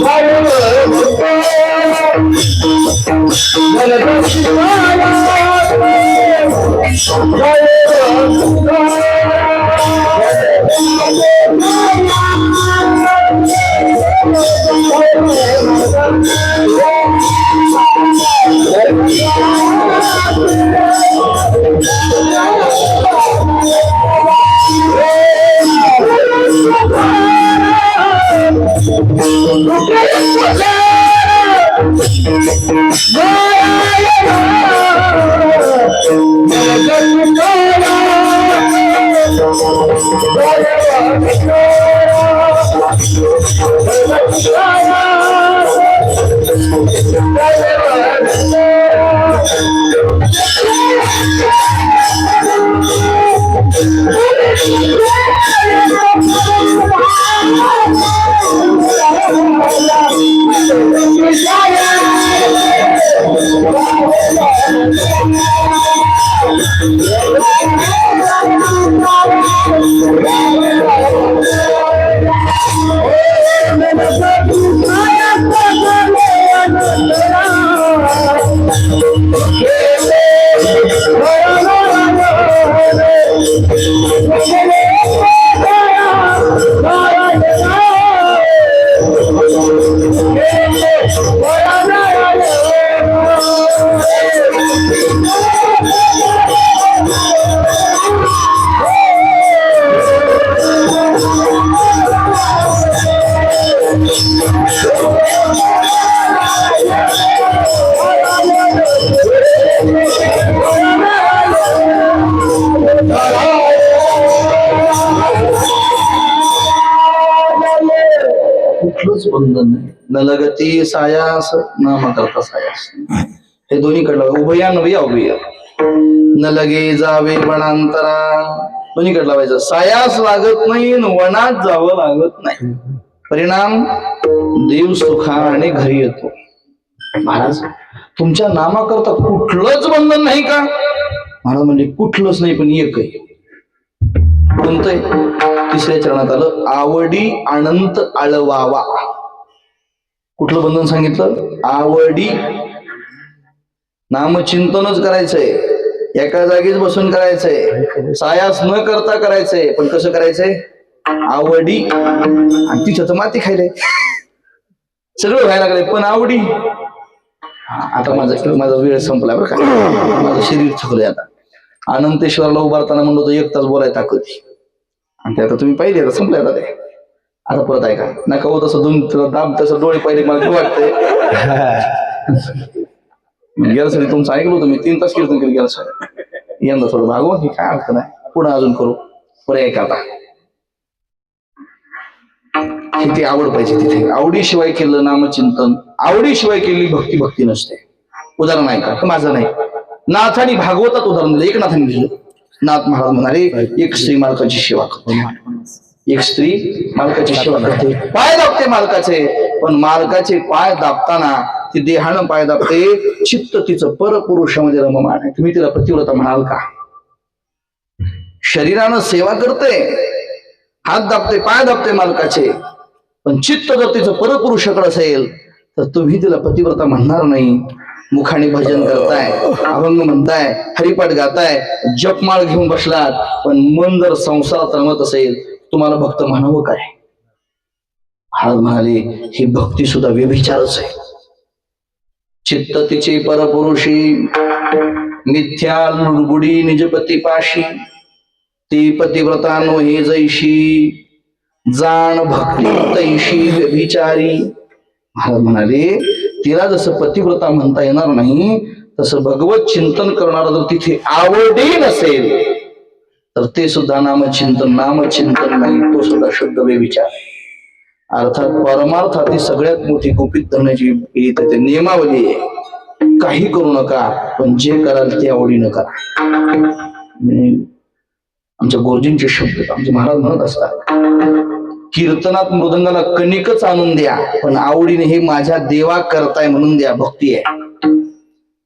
Hallelujah. कुठलंच बंधन नाही. न लगती सायास न मग करता सायास. हे दोन्ही कडलं उभया नव्या उभया. न लगे जावे वनांतरा दोन्ही कडला व्हायचं. सायास लागत नाही न वनात जावं लागत नाही. परिणाम देव सुखाने घरी येतो. महाराज तुमच्या नामाकरता कुठलंच बंधन नाही का? महाराज म्हणजे कुठलंच नाही पण एक आहे. कोणतंय? तिसऱ्या चरणात आलं आवडी अनंत आळवावा. कुठलं बंधन सांगितलं? आवडी. नामचिंतनच करायचंय. एका जागीच बसून करायचंय. सायास न करता करायचंय. पण कसं करायचंय? आवडी. आणि तिथं तर माती खायलाय. सगळं व्हायला लागलंय पण आवडी. आता माझा वेळ संपला बरं का. माझं शरीर थकलंय आता. अनंतेश्वरला उभारताना म्हणलो तर 1 तास बोलायला ताकद. आणि ते आता तुम्ही पाहिजे आता संपलंय आता ते. आता परत ऐका नका हो तसं दोन दाब तसं डोळे पाहिले मला वाटतंय. गेल्या सरी तुमचं ऐकलं होतं मी 3 तास कीर्तन केलं गेल्या सरी. यंदा थोडं भागवत की काय अर्थ नाही. पुढे अजून करू. पुढे ऐका आता. किती आवड पाहिजे तिथे. आवडीशिवाय केलं नामचिंतन, आवडीशिवाय केलेली भक्ती नसते. उदाहरण ऐका माझं नाही. नाथानी भागवतात उदाहरण दिलं. एकनाथांनी दिलं. नाथ महाराज म्हणाले एक स्त्री मालकाची सेवा करते. एक स्त्री मालकाची सेवा करते. पाय दाबते मालकाचे. पण मालकाचे पाय दाबताना ती देहानं पाय दाबते. चित्त तिचं परपुरुषामध्ये रममाण आहे. तुम्ही तिला पतिव्रता म्हणाल का? शरीरानं सेवा करते, हात दाबते, पाय दाबते मालकाचे. पण चित्त जर तिचं परपुरुषाकडे असेल तर तुम्ही तिला पतिव्रता म्हणणार नाही. मुखाने भजन करताय, अभंग म्हणताय, हरिपाठ गाताय, जपमाळ घेऊन बसलात, पण मन जर संसारात रमत असेल तुम्हाला भक्त म्हणावं काय? महाराज म्हणाले ही भक्ती सुद्धा व्यभिचारच आहे. चित्त तिचे परपुरुषी मिथ्या लुडबुडी निजपती पाशी. ती पतिव्रता नोहे जैशी जाण भक्ती तैशी व्यभिचारी. महाराज म्हणाले तिला जसं पतिव्रता म्हणता येणार नाही तसं भगवत चिंतन करणारा जर तिथे आवडी नसेल तर ते सुद्धा नामचिंतन नाही. तो सुद्धा शुद्ध व्यभिचार. अर्थात परमार्थातील सगळ्यात मोठी गुपित धरण्याची नियमावली आहे. काही करू नका पण जे कराल ते आवडीनं करा. आमच्या गुरुजींचे शब्द आमचे महाराज म्हणत असतात कीर्तनात मृदंगाला कणिकच आणून द्या पण आवडीने हे माझ्या देवा करताय म्हणून द्या. भक्ती आहे.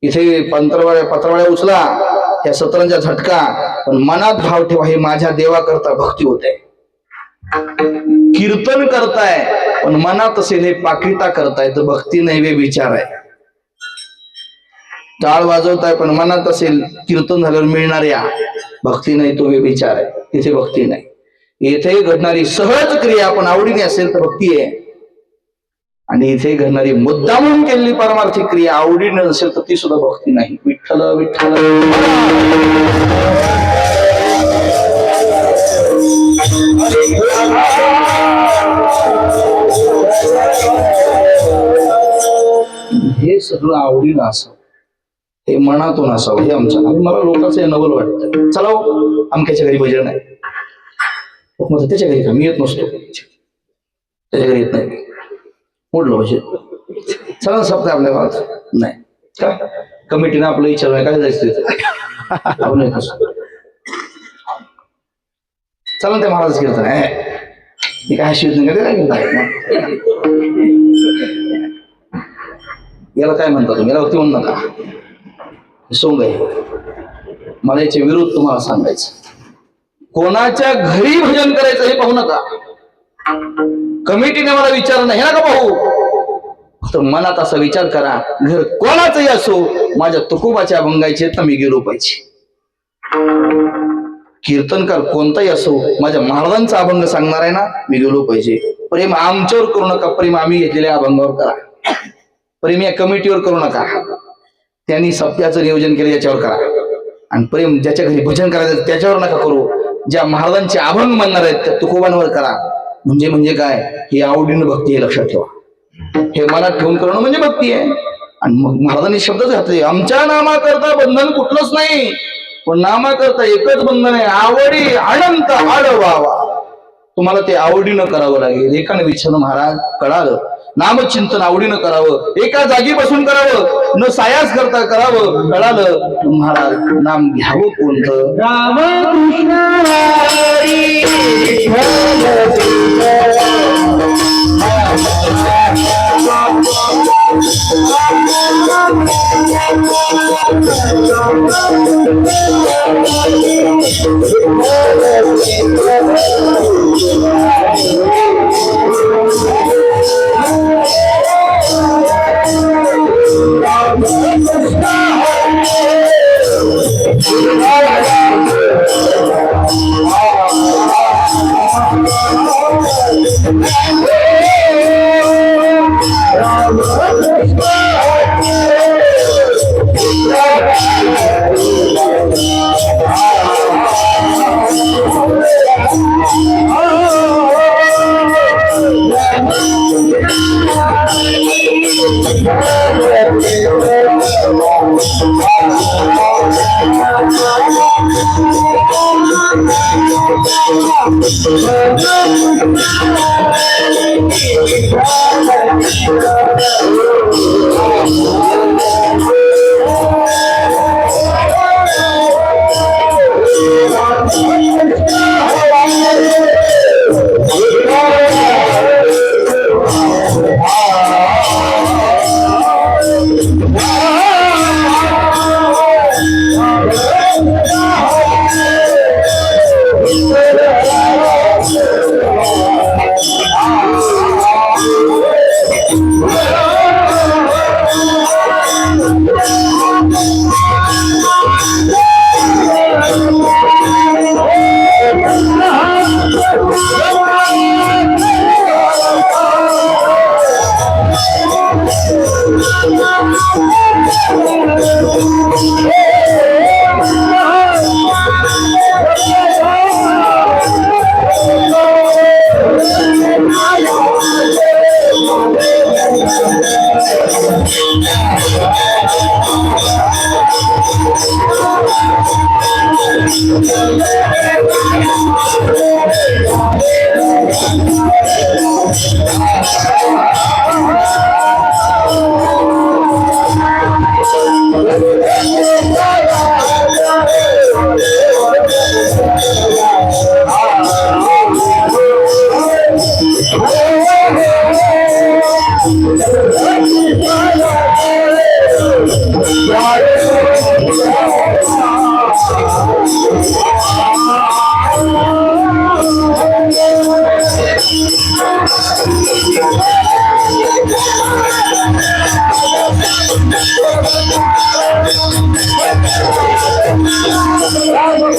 इथे पत्रावळ्या उचला या सतरंजा झटका पण मनात भाव ठेवा हे माझ्या देवा करता भक्ती होते. कीर्तन करताय पण मनात असेल हे पाकिटा करताय तर भक्ती नाही वे विचार आहे. टाळ वाजवताय पण मनात असेल कीर्तन झाल्यावर मिळणाऱ्या भक्ती नाही, तो विचार आहे, तिथे भक्ती नाही. येथे घडणारी सहज क्रिया आपण आवडीने असेल तर भक्ती आहे, आणि इथे घडणारी मुद्दामून केलेली परमार्थिक क्रिया आवडीने नसेल तर ती सुद्धा भक्ती नाही. विठ्ठल विठ्ठल. हे सगळं आवडीनं असावं, हे मनातून असावं, हे आमचं. आणि मला लोकांचं हे नवल वाटतं. चला हो, आमच्याच्या घरी भजन आहे, मग त्याच्या घरी का मी येत नसतो, त्याच्या घरी येत नाही, मोडलं भजन. चला सप्ताह आपल्या गावात नाही का, कमिटीनं आपलं विचार काय जायचं तिथं आपण येत नसतो. चला ते महाराज कीर्तन आहे, ती काय शिवत काय कीर्तन, याला काय म्हणता तुम्ही, याला भक्ती म्हणू नका, सोंग आहे. मला याच्या विरोध तुम्हाला सांगायचं, कोणाच्या घरी भजन करायचं हे पाहू नका, कमिटीने मला विचार नाही नका पाहू, फक्त मनात असा विचार करा, घर कोणाचंही असो, माझ्या तुकोबाच्या अभंगाचे तर मी गेलो पाहिजे. कीर्तनकार कोणताही असो, माझ्या महाराजांचा अभंग सांगणार आहे ना, मी गेलो पाहिजे. प्रेम आमच्यावर करू नका, प्रेम आम्ही घेतलेल्या अभंगावर करा. प्रेम या कमिटीवर करू नका, त्यांनी सप्त्याचं नियोजन केलं याच्यावर करा. आणि प्रेम ज्याच्या घरी भजन करायचं त्याच्यावर नका करू, ज्या महाराजांचे अभंग म्हणणार आहेत त्या तुकोबांवर करा. म्हणजे काय, ही आवडीनं भक्ती, हे लक्षात ठेवा. हे मनात ठेवून करणं म्हणजे भक्ती आहे. आणि मग महाराजांनी शब्दच घातले, आमच्या नामाकरता बंधन कुठलंच नाही, पण नामाकरता एकच बंधन आहे, आवडी अनंत आडवावा. तुम्हाला ते आवडीनं करावं लागेल. एकाने विचारलं, महाराज कळालं, नामचिंतन आवडीनं करावं, एका जागी बसून करावं, न सायास करता करावं. कळालं, महाराज नाम घ्यावं कोणतं, राम कृष्ण हरी Hare कोणतं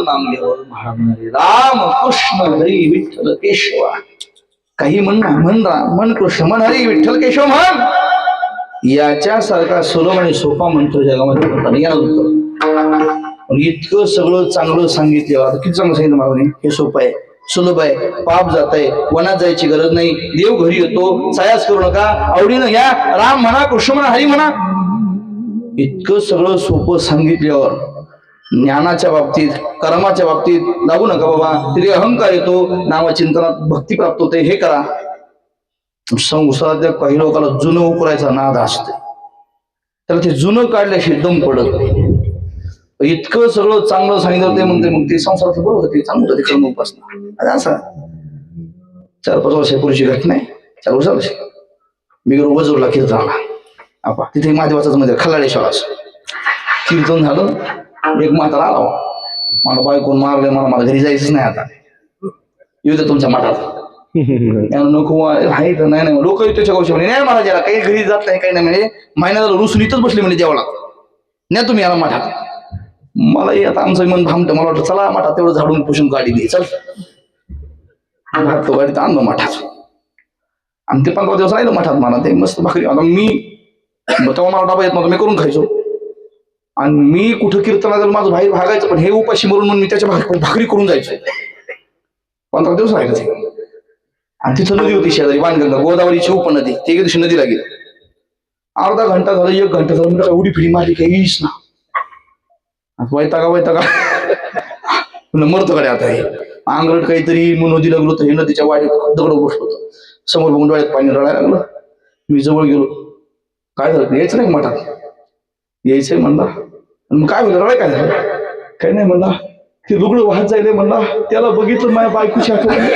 नाम घ्यावं महाराज राम कृष्ण हरी विठ्ठल केशवा काही म्हण कृष्ण म्हण हरी विठ्ठल केशव म्हण याच्यासारखा सुलभ आणि सोपा मंत्र जगामध्ये होता नाही पण इतकं सगळं चांगलं सांगितलं आता किती चांगलं सांगितलं महाराजांनी हे सोपं आहे सुलभ आहे पाप जात आहे वनात जायची गरज नाही देव घरी येतो सायास करू नका आवडीनं घ्या राम म्हणा कृष्ण म्हणा हरी म्हणा इतकं सगळं सोपं सांगितल्यावर ज्ञानाच्या बाबतीत कर्माच्या बाबतीत लागू नका बाबा तरी अहंकार येतो नामचिंतनात भक्ती प्राप्त होते हे करा संसारातल्या काही लोकांना जुनं उकरायचा नाद असते त्याला ते जुनं काढल्याशी दम पडत नाही इतकं सगळं चांगलं सांगितलं ते म्हणते मग ते संसारातलं बरोबर ते चांगलं होतं ते कर्म उपासना असं 4-5 वर्षापूर्वीची घटना आहे 4 वर्ष मी गेलो वजूरला कीर्तनाला आपा तिथे महादेवाचाच म्हणजे खलाडेश्वर असं कीर्तन झालं एक म्हातारा आला मला बायकोन मारले मला घरी जायचंच नाही आता येऊ दे तुमच्या मठात नको आहे तर नाही लोक त्याच्या गावशी म्हणे नाही महाराजाला काही घरी जात नाही काही नाही म्हणजे महिन्याला रुसून इथंच बसले म्हणजे जेवायला नाही तुम्ही याला मठात मला आता आमचं मन थांबतं मला वाटतं चला मठात तेवढं झाडून पुसून गाडी दे चल तो गाडीत आणलो मठात आणि ते 15 दिवस राहिलं मठात मला ते मस्त भाकरी आता मी तेव्हा मला डबा येत नव्हता मी करून खायचो आणि मी कुठं कीर्तनाला माझं बाहेर भागायचं पण हे उपाशी मरून म्हणून मी त्याच्या भाकरी करून जायचो 15 दिवस राहिलं ते आणि तिथं नदी होती शेजारी वाणगंगा गोदावरीची उपनदी ते एके दिवशी नदीला गेली अर्धा घंटा झाला 1 घंटा झाला म्हणजे उडी फिडी मारली काही येईच ना वैतागा मरतो कडे आता हे अंगरट काहीतरी म्हणून नदी लागलो तर हे नदीच्या वाड्यात दगड बसलो होतो समोर बघून डोळ्यात पाणी रडायला लागलं मी जवळ गेलो काय झालं यायचं नाही मठात यायचंय म्हणला मग काय होतं रडाय काय झालं काही नाही म्हणला ते लुगडं वाहत जायले म्हणला त्याला बघितलं माझ्या बायकोची आठवण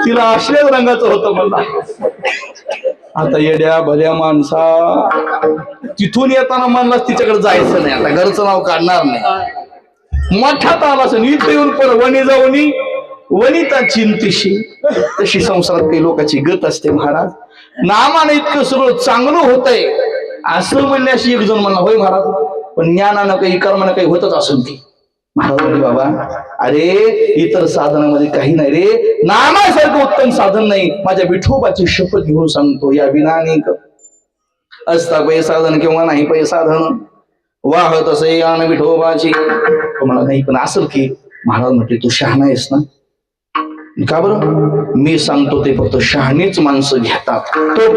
तिला अश्लेष रंगाचं होतं म्हणला आता येड्या भल्या माणसा तिथून येताना म्हणलास तिच्याकडे जायचं नाही आता घरचं नाव काढणार नाही मठात आला असं इथं येऊन पर वणी जाऊनी वनिता चिंतिशी तशी संसारात काही लोकांची गत असते महाराज नामाने इतकं सगळं चांगलं होतंय असं म्हणण्याशी एक जण म्हणला होय महाराज पण ज्ञानानं काही कर्मानं काही होतच असेल ती महाराज बाबा अरे इतर साधनामध्ये काही नाही रे नामासारखं उत्तम साधन नाही माझ्या विठोबाची शपथ घेऊन सांगतो या विनाने असता पै साधन किंवा नाही पै साधन वाहत असे यान विठोबाची मला नाही पण असेल की महाराज म्हटले तू शहाणा आहेस ना का बरं मी सांगतो ते फक्त शहाणीच माणसं घेतात तो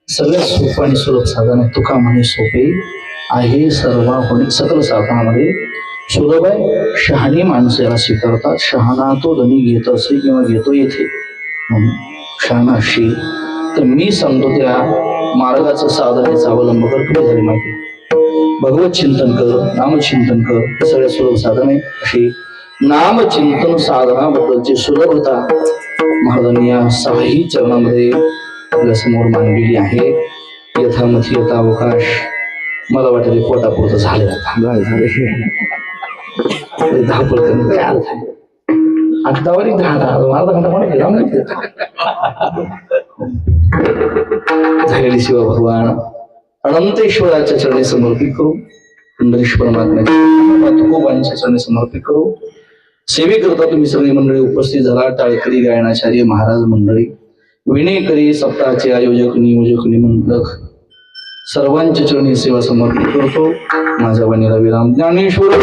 सगळ्यात सोपं आणि सुलभ साधन आहे. तुका म्हणे सोपे आहे सर्वाहुनी सकल साधनामध्ये सुलभ आहे. शहाणी माणसं याला स्वीकारतात. शहाणा तो धनी घेत असे किंवा घेतो येथे शहाणा असशील तर मी सांगतो त्या मार्गाचं साधनेचा अवलंब कर. कुठे झाली माहिती? भगवत चिंतन कर, नामचिंतन कर, हे सगळ्यात सुलभ साधन आहे. अशी नामचिंतन साधनाबद्दलची सुलभता महाराजांनी या 6ही चरणामध्ये आपल्या समोर मांडलेली आहे. यथामथी यथावकाश. मला वाटतं पोटापुरतं झाले आता. धावपळ करणं काय अर्थ आहे? आठवडावर 10 अर्धा घंटा पण गेला नाही झालेली शिव भगवान अनंतेश्वराच्या चरणी समर्पित करू. पुंडरीश परमात्म्याच्या तुकोबांच्या चरणी समर्पित करू. सेवेकरता तुम्ही सगळी मंडळी उपस्थित झाला. टाळकरी गायनाचार्य महाराज मंडळी, विणेकरी, सप्ताहाचे आयोजक, नियोजक, निमंत्रक सर्वांच्या चरणी सेवा समर्पित करतो. माझ्या वाणीला विराम. ज्ञानेश्वर